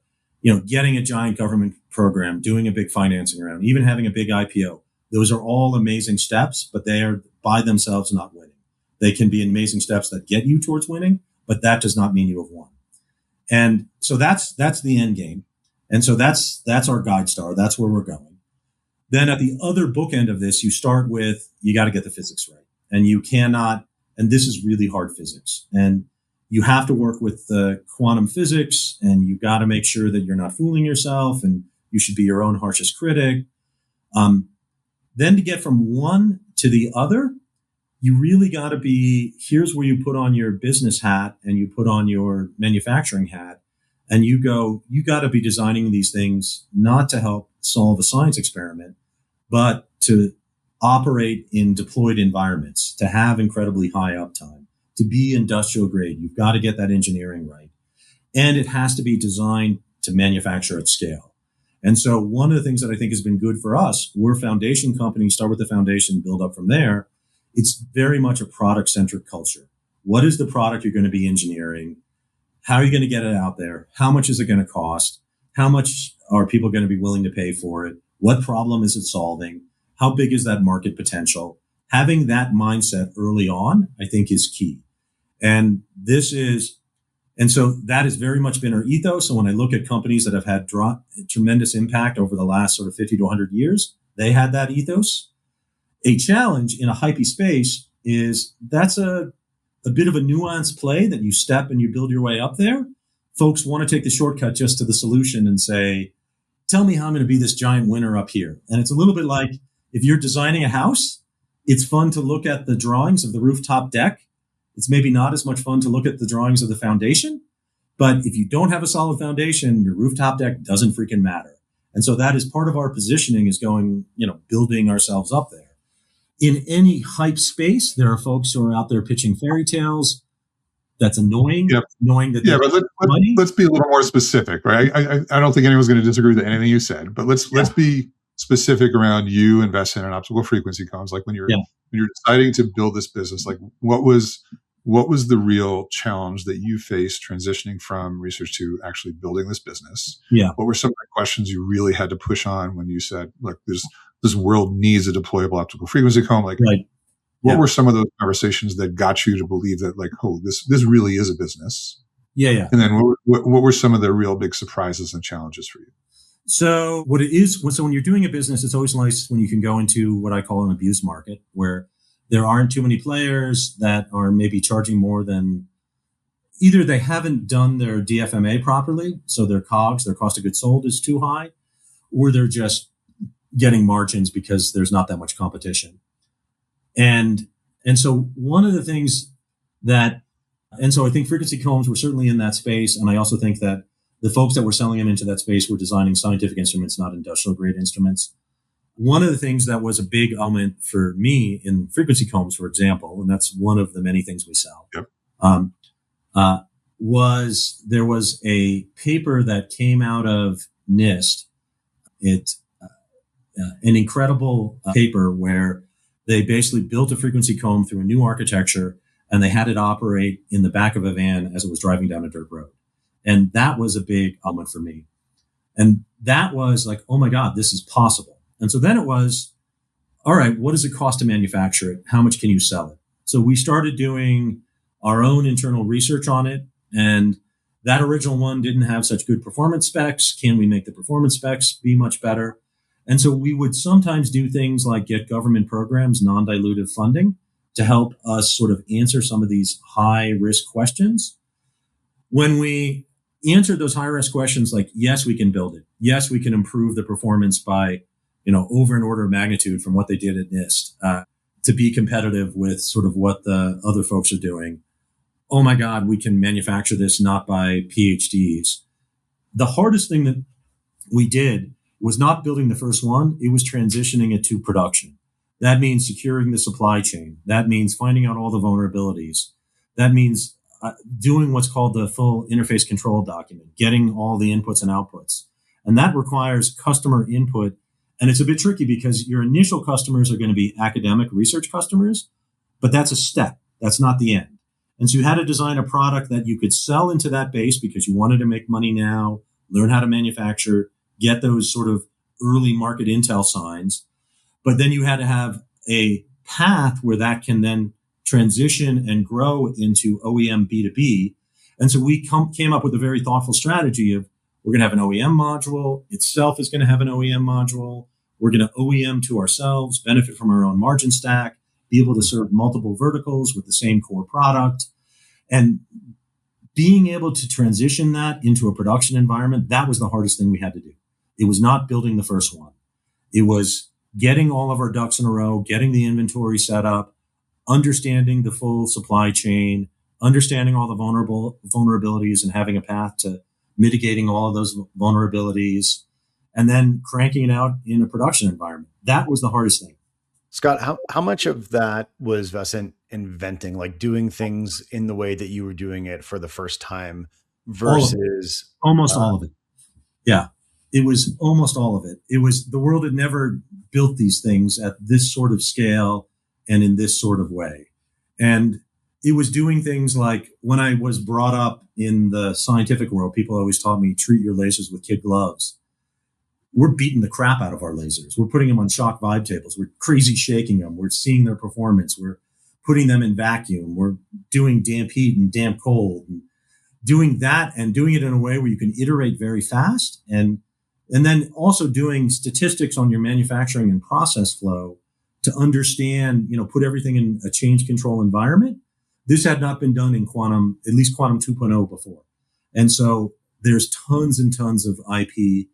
Getting a giant government program, doing a big financing round, even having a big IPO. Those are all amazing steps, but they are by themselves not winning. They can be amazing steps that get you towards winning, but that does not mean you have won. And so that's the end game. And so that's our guide star. That's where we're going. Then at the other bookend of this, you start with, you got to get the physics right. And you cannot, and this is really hard physics. And you have to work with the quantum physics, and you got to make sure that you're not fooling yourself, and you should be your own harshest critic. Then to get from one to the other, you really got to be, here's where you put on your business hat and you put on your manufacturing hat, and you got to be designing these things not to help solve a science experiment, but to operate in deployed environments, to have incredibly high uptime, to be industrial grade. You've got to get that engineering right. And it has to be designed to manufacture at scale. And so one of the things that I think has been good for us, we're a foundation company, start with the foundation, build up from there. It's very much a product-centric culture. What is the product you're going to be engineering? How are you going to get it out there? How much is it going to cost? How much are people going to be willing to pay for it? What problem is it solving? How big is that market potential? Having that mindset early on, I think, is key. And so that has very much been our ethos. So when I look at companies that have had tremendous impact over the last sort of 50 to 100 years, they had that ethos. A challenge in a hypey space is that's a bit of a nuanced play that you step and you build your way up there. Folks want to take the shortcut just to the solution and say, tell me how I'm going to be this giant winner up here. And it's a little bit like if you're designing a house, it's fun to look at the drawings of the rooftop deck. It's maybe not as much fun to look at the drawings of the foundation. But if you don't have a solid foundation, your rooftop deck doesn't freaking matter. And so that is part of our positioning, is going, building ourselves up there. In any hype space, there are folks who are out there pitching fairy tales. That's annoying. Yep. Knowing that. Yeah, but let's be a little more specific, right? I don't think anyone's going to disagree with anything you said, but let's be specific around you and Vescent and optical frequency comms. Like when you're deciding to build this business, like what was the real challenge that you faced transitioning from research to actually building this business? Yeah. What were some of the questions you really had to push on when you said, look, this world needs a deployable optical frequency comm? Like, right. What were some of those conversations that got you to believe that, like, oh, this really is a business? Yeah. And then what were some of the real big surprises and challenges for you? So when you're doing a business, it's always nice when you can go into what I call an abuse market, where there aren't too many players that are maybe charging more than either they haven't done their DFMA properly, so their COGS, their cost of goods sold, is too high, or they're just getting margins because there's not that much competition. And so one of the things so I think frequency comms were certainly in that space. And I also think that the folks that were selling them into that space were designing scientific instruments, not industrial grade instruments. One of the things that was a big element for me in frequency comms, for example, and that's one of the many things we sell, was there was a paper that came out of NIST. An incredible paper where they basically built a frequency comb through a new architecture, and they had it operate in the back of a van as it was driving down a dirt road. And that was a big element for me. And that was like, oh my God, this is possible. And so then it was, all right, what does it cost to manufacture it? How much can you sell it? So we started doing our own internal research on it. And that original one didn't have such good performance specs. Can we make the performance specs be much better? And so we would sometimes do things like get government programs, non-dilutive funding, to help us sort of answer some of these high risk questions. When we answered those high risk questions, like, yes, we can build it. Yes, we can improve the performance by, over an order of magnitude from what they did at NIST, to be competitive with sort of what the other folks are doing. Oh my God, we can manufacture this not by PhDs. The hardest thing that we did was not building the first one. It was transitioning it to production. That means securing the supply chain. That means finding out all the vulnerabilities. That means doing what's called the full interface control document, getting all the inputs and outputs. And that requires customer input. And it's a bit tricky because your initial customers are going to be academic research customers, but that's a step. That's not the end. And so you had to design a product that you could sell into that base because you wanted to make money now, learn how to manufacture, get those sort of early market intel signs. But then you had to have a path where that can then transition and grow into OEM B2B. And so we came up with a very thoughtful strategy of, we're going to have an OEM module. Itself is going to have an OEM module. We're going to OEM to ourselves, benefit from our own margin stack, be able to serve multiple verticals with the same core product. And being able to transition that into a production environment, that was the hardest thing we had to do. It was not building the first one. It was getting all of our ducks in a row, getting the inventory set up, understanding the full supply chain, understanding all the vulnerabilities and having a path to mitigating all of those vulnerabilities, and then cranking it out in a production environment. That was the hardest thing. Scott, how much of that was Vescent inventing, like doing things in the way that you were doing it for the first time versus almost all of it? Yeah. It was almost all of it. It was, the world had never built these things at this sort of scale and in this sort of way. And it was doing things like when I was brought up in the scientific world, people always taught me treat your lasers with kid gloves. We're beating the crap out of our lasers. We're putting them on shock vibe tables. We're crazy shaking them. We're seeing their performance. We're putting them in vacuum. We're doing damp heat and damp cold, and doing that and doing it in a way where you can iterate very fast. And then also doing statistics on your manufacturing and process flow to understand, put everything in a change control environment. This had not been done in quantum, at least quantum 2.0 before. And so there's tons and tons of IP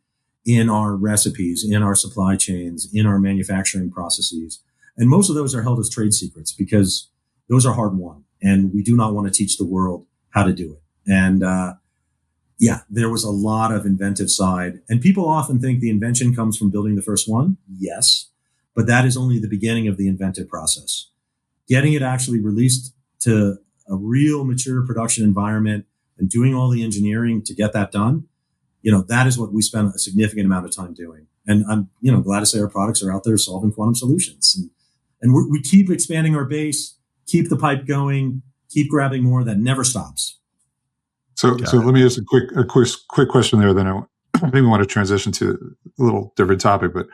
in our recipes, in our supply chains, in our manufacturing processes. And most of those are held as trade secrets because those are hard won. And we do not want to teach the world how to do it. And there was a lot of inventive side. And people often think the invention comes from building the first one. Yes, but that is only the beginning of the inventive process. Getting it actually released to a real mature production environment and doing all the engineering to get that done, that is what we spent a significant amount of time doing. And I'm, glad to say our products are out there solving quantum solutions. And we keep expanding our base, keep the pipe going, keep grabbing more. That never stops. So let me ask a quick question there. Then I think we want to transition to a little different topic. But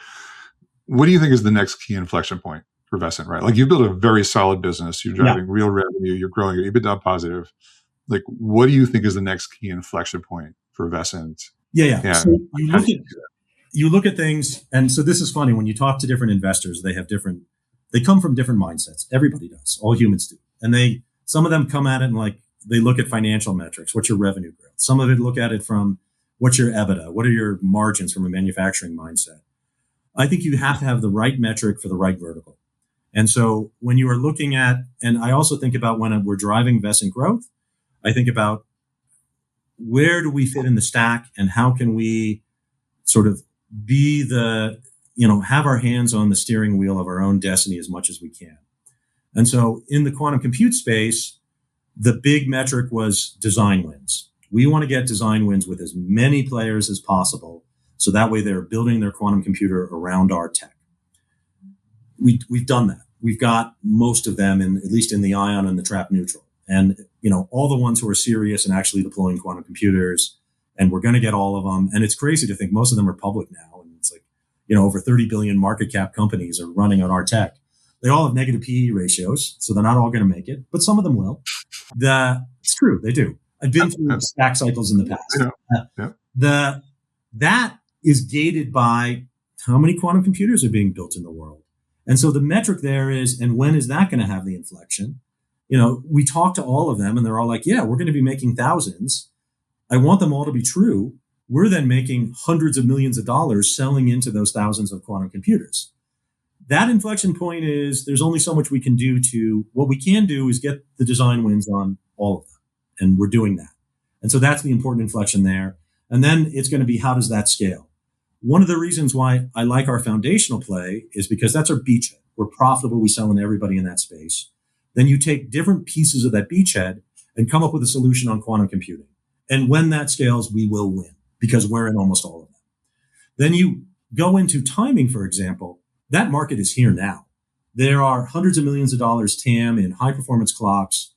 what do you think is the next key inflection point for Vescent? Right, like you've built a very solid business. You're driving real revenue. You're growing. You're EBITDA positive. Like, what do you think is the next key inflection point for Vescent? Yeah. So you look at things, and so this is funny when you talk to different investors. They come from different mindsets. Everybody does. All humans do, and some of them come at it and like. They look at financial metrics. What's your revenue growth? Some of it look at it from what's your EBITDA? What are your margins from a manufacturing mindset? I think you have to have the right metric for the right vertical. And so when you are looking at, and I also think about when we're driving Vescent growth, I think about where do we fit in the stack and how can we sort of be have our hands on the steering wheel of our own destiny as much as we can. And so in the quantum compute space, the big metric was design wins. We want to get design wins with as many players as possible. So that way they're building their quantum computer around our tech. We've done that. We've got most of them at least in the ion and the trap neutral. And, all the ones who are serious and actually deploying quantum computers. And we're going to get all of them. And it's crazy to think most of them are public now. And it's like, over 30 billion market cap companies are running on our tech. They all have negative PE ratios, so they're not all going to make it, but some of them will. It's true, they do. I've been through stack cycles in the past. That is gated by how many quantum computers are being built in the world. And so the metric there is, and when is that going to have the inflection? We talk to all of them and they're all like, yeah, we're going to be making thousands. I want them all to be true. We're then making hundreds of millions of dollars selling into those thousands of quantum computers. That inflection point is there's only so much we can do what we can do is get the design wins on all of them. And we're doing that. And so that's the important inflection there. And then it's going to be, how does that scale? One of the reasons why I like our foundational play is because that's our beachhead. We're profitable. We sell into everybody in that space. Then you take different pieces of that beachhead and come up with a solution on quantum computing. And when that scales, we will win because we're in almost all of them. Then you go into timing, for example. That market is here now. There are hundreds of millions of dollars TAM in high performance clocks.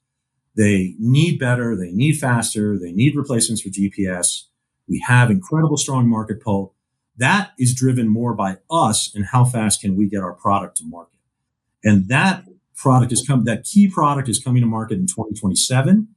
They need better. They need faster. They need replacements for GPS. We have incredible strong market pull. That is driven more by us and how fast can we get our product to market. And that key product is coming to market in 2027.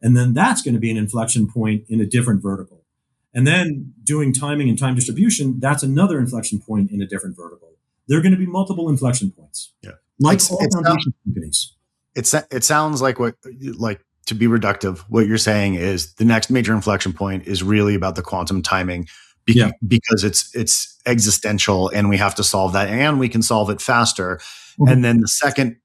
And then that's going to be an inflection point in a different vertical. And then doing timing and time distribution, that's another inflection point in a different vertical. There are going to be multiple inflection points. Yeah. Like all foundation companies. It sounds like to be reductive, what you're saying is the next major inflection point is really about the quantum timing because it's existential and we have to solve that and we can solve it faster. Mm-hmm. And then the second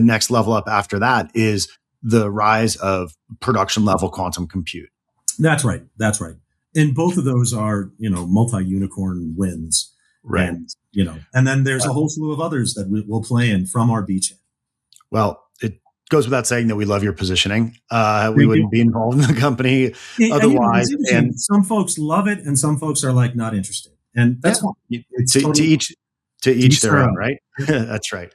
next level up after that is the rise of production level quantum compute. That's right. And both of those are, multi-unicorn wins. Right. And then there's a whole slew of others that we'll play in from our beachhead. Well, it goes without saying that we love your positioning. We wouldn't be involved in the company otherwise. And some folks love it and some folks are like not interested. And that's fine. To each their own, right? That's right.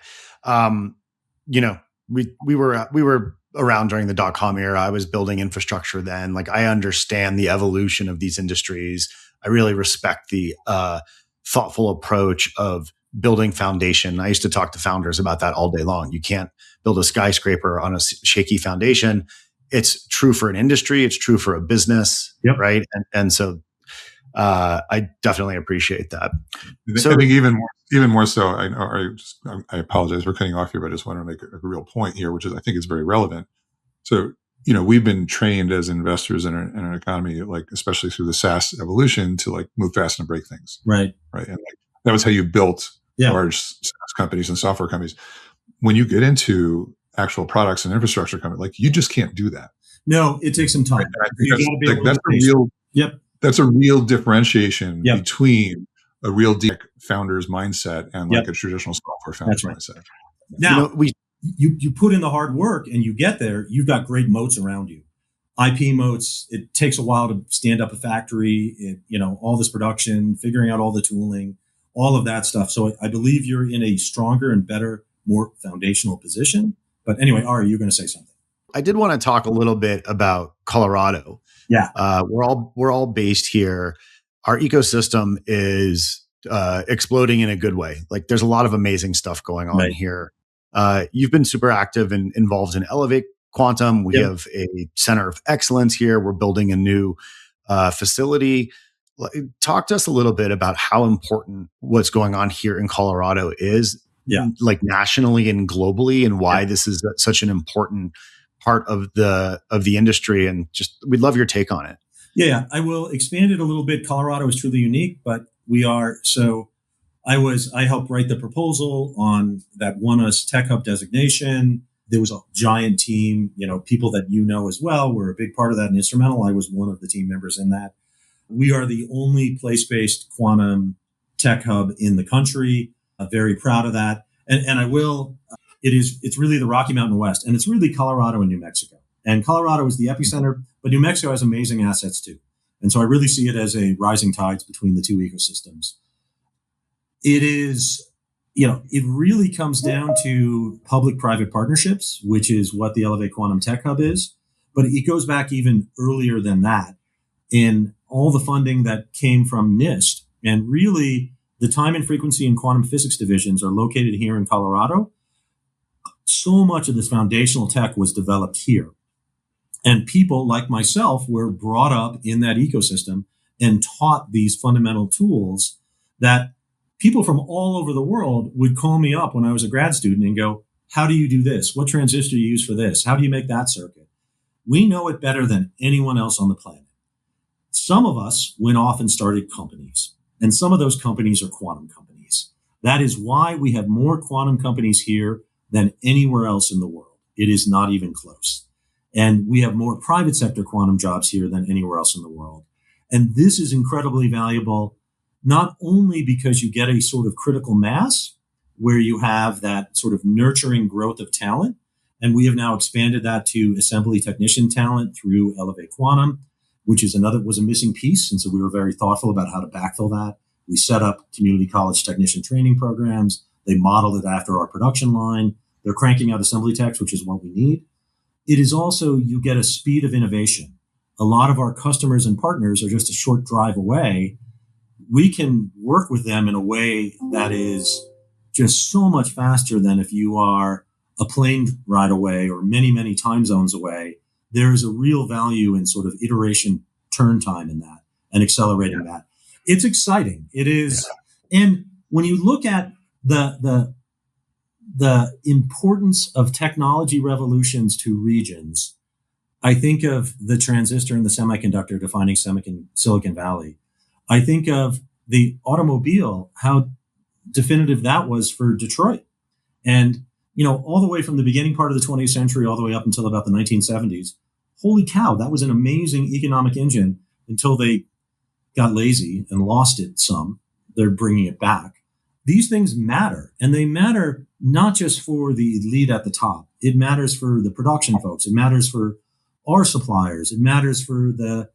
we were around during the dot-com era. I was building infrastructure then. Like, I understand the evolution of these industries. I really respect the thoughtful approach of building foundation. I used to talk to founders about that all day long. You can't build a skyscraper on a shaky foundation. It's true for an industry. It's true for a business, Yep. right? And so I definitely appreciate that. So I think even more so, I apologize for cutting off here, but I just want to make a real point here, which is I think is very relevant. So, we've been trained as investors in an economy, like especially through the SaaS evolution, to like move fast and break things. Right. Right. And like, that was how you built large SaaS companies and software companies. When you get into actual products and infrastructure companies, like you just can't do that. No, it takes some time. Right? That's a real differentiation between a real deep founder's mindset and like a traditional software founder's mindset. Now, you put in the hard work and you get there, you've got great moats around you. IP moats, it takes a while to stand up a factory, all this production, figuring out all the tooling, all of that stuff. So I believe you're in a stronger and better, more foundational position. But anyway, Ari, you're going to say something. I did want to talk a little bit about Colorado. Yeah. We're all based here. Our ecosystem is exploding in a good way. Like, there's a lot of amazing stuff going on here. You've been super active and involved in Elevate Quantum. We have a center of excellence here. We're building a new facility. Talk to us a little bit about how important what's going on here in Colorado is, like nationally and globally, and why this is such an important part of the industry. And just, we'd love your take on it. Yeah, I will expand it a little bit. Colorado is truly unique, but we are. So I helped write the proposal on that won us Tech Hub designation. There was a giant team, people that as well were a big part of that and instrumental. I was one of the team members in that. We are the only place-based quantum tech hub in the country. Very proud of that. And I will, it's really the Rocky Mountain West, and it's really Colorado and New Mexico. And Colorado is the epicenter, but New Mexico has amazing assets too. And so I really see it as a rising tides between the two ecosystems. It is, it really comes down to public-private partnerships, which is what the Elevate Quantum Tech Hub is. But it goes back even earlier than that in all the funding that came from NIST. And really, the time and frequency and quantum physics divisions are located here in Colorado. So much of this foundational tech was developed here. And people like myself were brought up in that ecosystem and taught these fundamental tools that people from all over the world would call me up when I was a grad student and go, how do you do this? What transistor do you use for this? How do you make that circuit? We know it better than anyone else on the planet. Some of us went off and started companies, and some of those companies are quantum companies. That is why we have more quantum companies here than anywhere else in the world. It is not even close. And we have more private sector quantum jobs here than anywhere else in the world. And this is incredibly valuable, not only because you get a sort of critical mass where you have that sort of nurturing growth of talent. And we have now expanded that to assembly technician talent through Elevate Quantum, which is was a missing piece. And so we were very thoughtful about how to backfill that. We set up community college technician training programs. They modeled it after our production line. They're cranking out assembly techs, which is what we need. It is also, you get a speed of innovation. A lot of our customers and partners are just a short drive away. We can work with them in a way that is just so much faster than if you are a plane ride away or many, many time zones away. There is a real value in sort of iteration turn time in that and accelerating that. It's exciting. It is. Yeah. And when you look at the importance of technology revolutions to regions, I think of the transistor and the semiconductor defining Silicon Valley. I think of the automobile, how definitive that was for Detroit. And, all the way from the beginning part of the 20th century, all the way up until about the 1970s, holy cow, that was an amazing economic engine until they got lazy and lost it some. They're bringing it back. These things matter, and they matter not just for the elite at the top. It matters for the production folks. It matters for our suppliers. It matters for the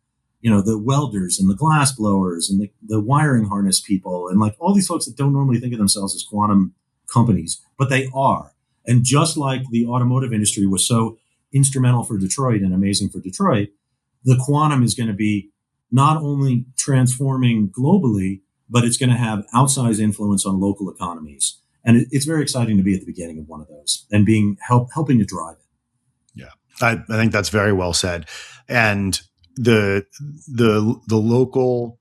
welders and the glass blowers and the wiring harness people and like all these folks that don't normally think of themselves as quantum companies, but they are. And just like the automotive industry was so instrumental for Detroit and amazing for Detroit, the quantum is going to be not only transforming globally, but it's going to have outsized influence on local economies. And it's very exciting to be at the beginning of one of those and helping to drive it. Yeah, I think that's very well said. And the local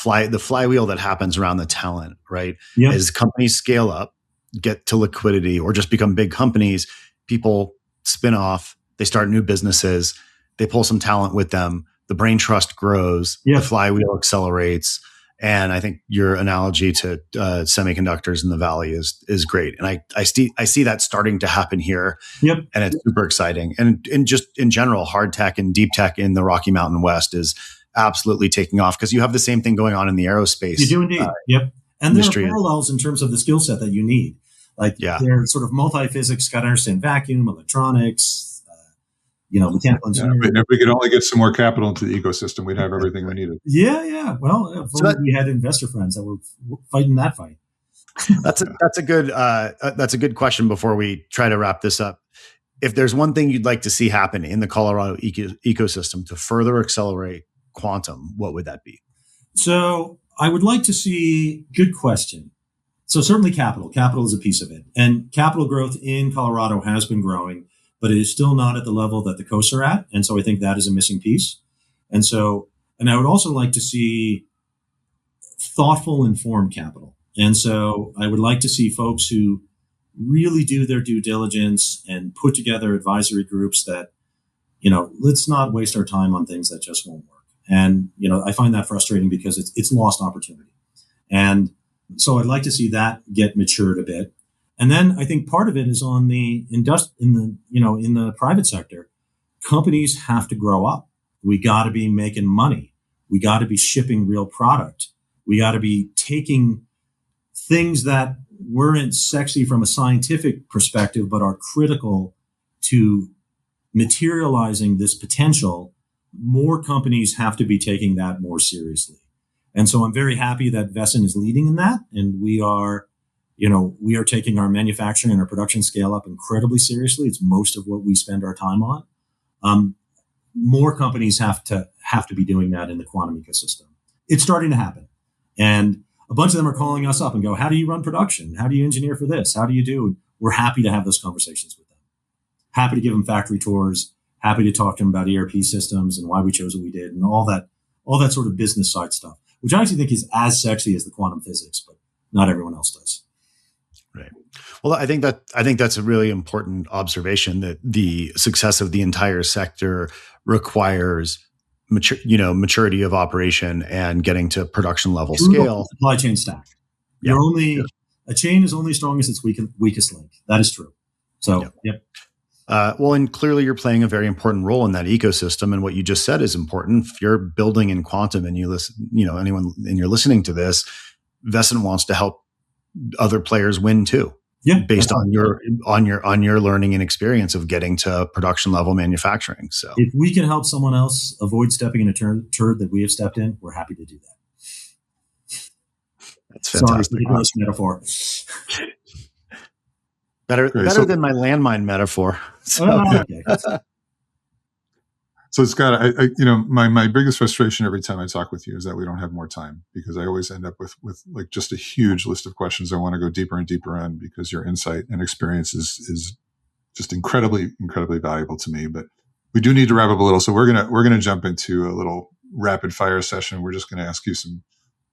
the flywheel that happens around the talent, right? Yep. As companies scale up, get to liquidity, or just become big companies, people spin off, they start new businesses, they pull some talent with them, the brain trust grows, Yep. the flywheel accelerates. And I think your analogy to semiconductors in the Valley is great. And I see that starting to happen here. Yep. And it's super exciting. And just in general, hard tech and deep tech in the Rocky Mountain West is absolutely taking off, because you have the same thing going on in the aerospace. You do indeed. Yep. And industry. There are parallels in terms of the skill set that you need. Like they're sort of multi-physics, got to understand vacuum, electronics, mechanical engineering. Yeah, if we could only get some more capital into the ecosystem, we'd have everything we needed. Yeah. Well, we had investor friends that were fighting that fight. That's a good question before we try to wrap this up. If there's one thing you'd like to see happen in the Colorado ecosystem to further accelerate quantum, what would that be? So I would like to see, good question. So certainly capital. Capital is a piece of it. And capital growth in Colorado has been growing, but it is still not at the level that the coasts are at. And so I think that is a missing piece. And I would also like to see thoughtful, informed capital. And so I would like to see folks who really do their due diligence and put together advisory groups that, let's not waste our time on things that just won't work. And, I find that frustrating because it's lost opportunity. And so I'd like to see that get matured a bit. And then I think part of it is on in the private sector, companies have to grow up. We got to be making money. We got to be shipping real product. We got to be taking things that weren't sexy from a scientific perspective, but are critical to materializing this potential. More companies have to be taking that more seriously. And so I'm very happy that Vescent is leading in that. And we are taking our manufacturing and our production scale up incredibly seriously. It's most of what we spend our time on. More companies have to be doing that in the quantum ecosystem. It's starting to happen. And a bunch of them are calling us up and go, how do you run production? How do you engineer for this? How do you do? We're happy to have those conversations with them. Happy to give them factory tours. Happy to talk to them about ERP systems and why we chose what we did and all that sort of business side stuff, which I actually think is as sexy as the quantum physics, but not everyone else does. Right. Well, I think that's a really important observation, that the success of the entire sector requires maturity of operation and getting to production level scale. Supply chain stack. A chain is only strong as its weakest link. That is true. So, yep. Well, and clearly you're playing a very important role in that ecosystem, and what you just said is important. If you're building in quantum and you listen, anyone and you're listening to this, Vescent wants to help other players win too. Yeah, based on your learning and experience of getting to production level manufacturing. So if we can help someone else avoid stepping in a turd that we have stepped in, we're happy to do that. That's fantastic. Sorry, gross metaphor. Better than my landmine metaphor. So, So Scott, my biggest frustration every time I talk with you is that we don't have more time, because I always end up with like just a huge list of questions I want to go deeper and deeper on, because your insight and experience is just incredibly, incredibly valuable to me. But we do need to wrap up a little. So we're gonna jump into a little rapid fire session. We're just gonna ask you some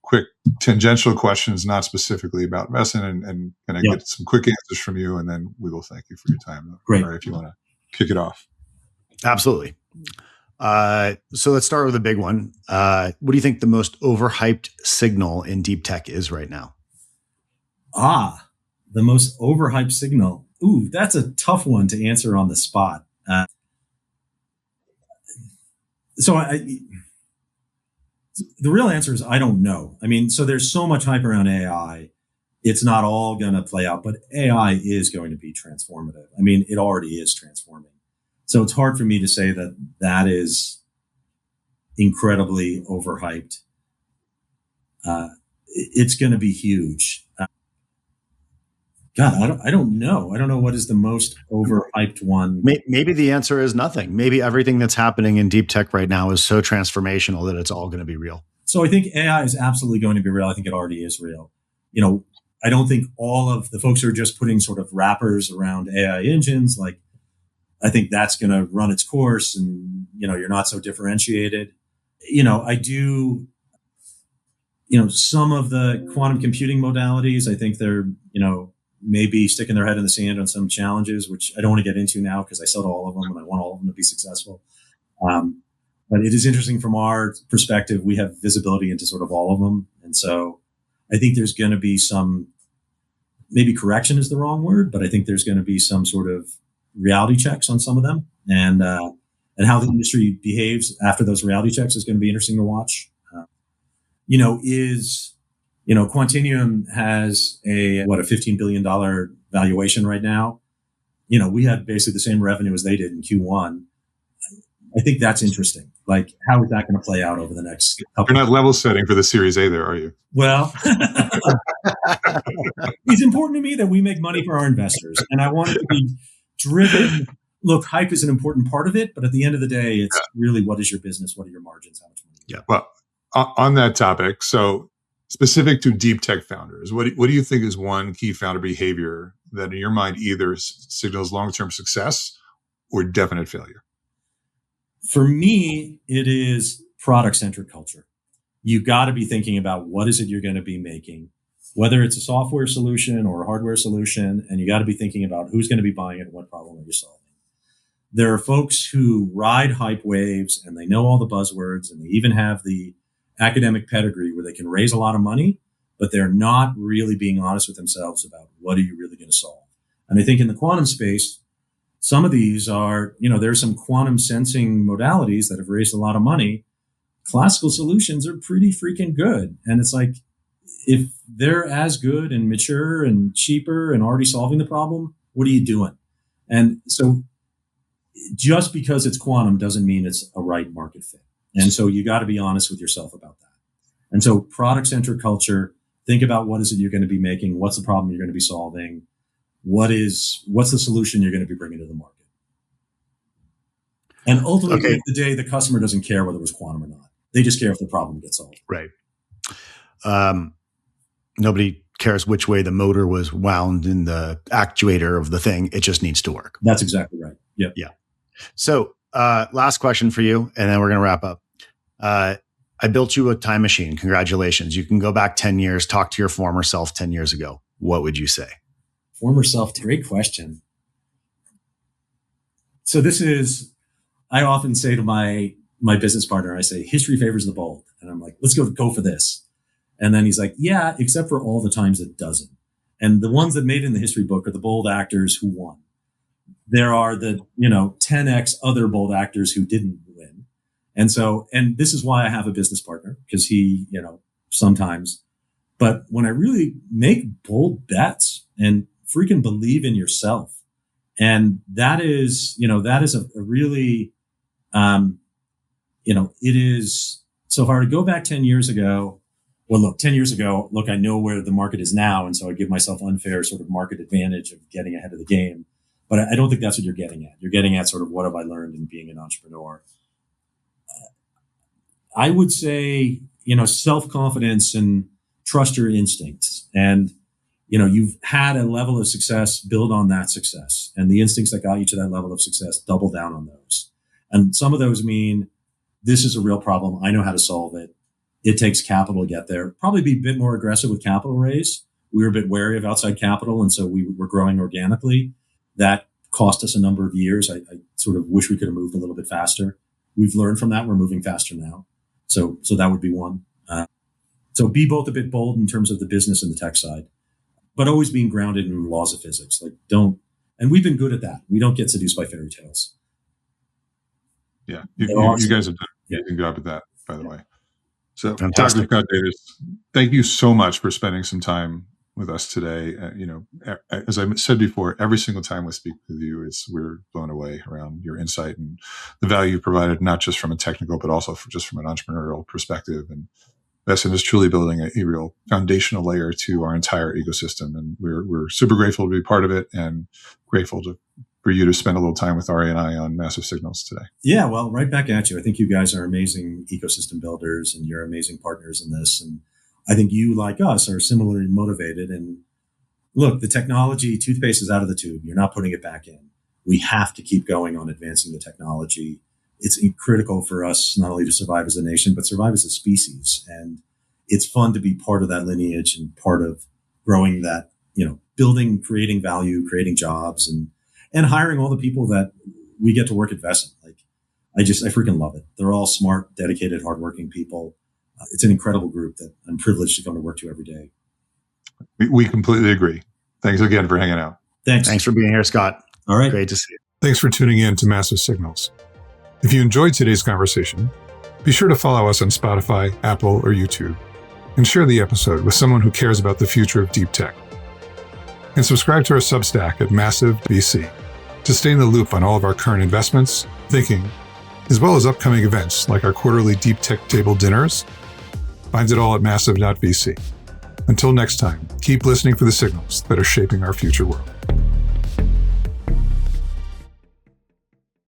quick tangential questions, not specifically about Vescent, and gonna get some quick answers from you, and then we will thank you for your time. Great. Or if you want to kick it off. Absolutely. So let's start with a big one. What do you think the most overhyped signal in deep tech is right now? The most overhyped signal. Ooh, that's a tough one to answer on the spot. The real answer is I don't know. I mean, so there's so much hype around AI. It's not all going to play out, but AI is going to be transformative. I mean, it already is transforming. So it's hard for me to say that is incredibly overhyped. It's going to be huge. God, I don't know. I don't know what is the most overhyped one. Maybe the answer is nothing. Maybe everything that's happening in deep tech right now is so transformational that it's all going to be real. So I think AI is absolutely going to be real. I think it already is real. You know, I don't think all of the folks who are just putting sort of wrappers around AI engines, like, I think that's going to run its course and, you're not so differentiated. I do, some of the quantum computing modalities, I think they're, maybe sticking their head in the sand on some challenges, which I don't want to get into now because I sell to all of them and I want all of them to be successful. But it is interesting from our perspective, we have visibility into sort of all of them. And so I think there's going to be some, maybe correction is the wrong word, but I think there's going to be some sort of reality checks on some of them. And how the industry behaves after those reality checks is going to be interesting to watch. Quantinuum has a $15 billion valuation right now. We had basically the same revenue as they did in Q1. I think that's interesting. Like, how is that going to play out over the next couple? You're not level setting for the Series A there, are you? Well, it's important to me that we make money for our investors, and I want it to be driven. Look, hype is an important part of it, but at the end of the day, it's really, what is your business? What are your margins? How much money? Yeah. Well, on that topic, so specific to deep tech founders, what do you think is one key founder behavior that in your mind either signals long-term success or definite failure? For me, it is product-centric culture. You got to be thinking about what is it you're going to be making, whether it's a software solution or a hardware solution, and you got to be thinking about who's going to be buying it and what problem are you solving. There are folks who ride hype waves and they know all the buzzwords and they even have the academic pedigree where they can raise a lot of money, but they're not really being honest with themselves about what are you really going to solve. And I think in the quantum space, some of these are, there's some quantum sensing modalities that have raised a lot of money. Classical solutions are pretty freaking good. And it's like, if they're as good and mature and cheaper and already solving the problem, what are you doing? And so just because it's quantum doesn't mean it's a right market fit. And so you got to be honest with yourself about that. And so product-centric culture, think about what is it you're going to be making? What's the problem you're going to be solving? What's the solution you're going to be bringing to the market? And ultimately, at the end of the day, the customer doesn't care whether it was quantum or not. They just care if the problem gets solved. Right. Nobody cares which way the motor was wound in the actuator of the thing. It just needs to work. That's exactly right. Yep. Yeah. So last question for you, and then we're going to wrap up. I built you a time machine. Congratulations. You can go back 10 years, talk to your former self 10 years ago. What would you say? Former self, great question. So I often say to my business partner, I say, history favors the bold. And I'm like, let's go for this. And then he's like, yeah, except for all the times it doesn't. And the ones that made it in the history book are the bold actors who won. There are the, 10x other bold actors who didn't win. And this is why I have a business partner, because he, sometimes, but when I really make bold bets and freaking believe in yourself. And that is a really, it is, so if I were to go back 10 years ago, 10 years ago, I know where the market is now. And so I give myself unfair sort of market advantage of getting ahead of the game. But I don't think that's what you're getting at. You're getting at sort of what have I learned in being an entrepreneur. I would say, self-confidence and trust your instincts. And, you've had a level of success, build on that success. And the instincts that got you to that level of success, double down on those. And some of those mean this is a real problem. I know how to solve it. It takes capital to get there. Probably be a bit more aggressive with capital raise. We were a bit wary of outside capital. And so we were growing organically. That cost us a number of years. I sort of wish we could have moved a little bit faster. We've learned from that. We're moving faster now. So that would be one. So be both a bit bold in terms of the business and the tech side, but always being grounded in laws of physics. And we've been good at that. We don't get seduced by fairy tales. Yeah. You guys have done a good job at that, by the way. So Dr. Scott Davis, thank you so much for spending some time with us today. As I said before, every single time we speak with you, we're blown away around your insight and the value you provided, not just from a technical, but also just from an entrepreneurial perspective. And Vescent is truly building a real foundational layer to our entire ecosystem. And we're super grateful to be part of it and grateful for you to spend a little time with Ari and I on Massive Signals today. Yeah, well, right back at you. I think you guys are amazing ecosystem builders and you're amazing partners in this. And I think you, like us, are similarly motivated. And look, the technology, toothpaste is out of the tube. You're not putting it back in. We have to keep going on advancing the technology. It's critical for us not only to survive as a nation, but survive as a species. And it's fun to be part of that lineage and part of growing that, building, creating value, creating jobs, and hiring all the people that we get to work at Vescent. I freaking love it. They're all smart, dedicated, hardworking people. It's an incredible group that I'm privileged to come to work to every day. We completely agree. Thanks again for hanging out. Thanks for being here, Scott. All right. Great to see you. Thanks for tuning in to Massive Signals. If you enjoyed today's conversation, be sure to follow us on Spotify, Apple, or YouTube, and share the episode with someone who cares about the future of deep tech. And subscribe to our Substack at Massive VC to stay in the loop on all of our current investments, thinking, as well as upcoming events like our quarterly Deep Tech Table dinners. Find it all at massive.vc. Until next time, keep listening for the signals that are shaping our future world.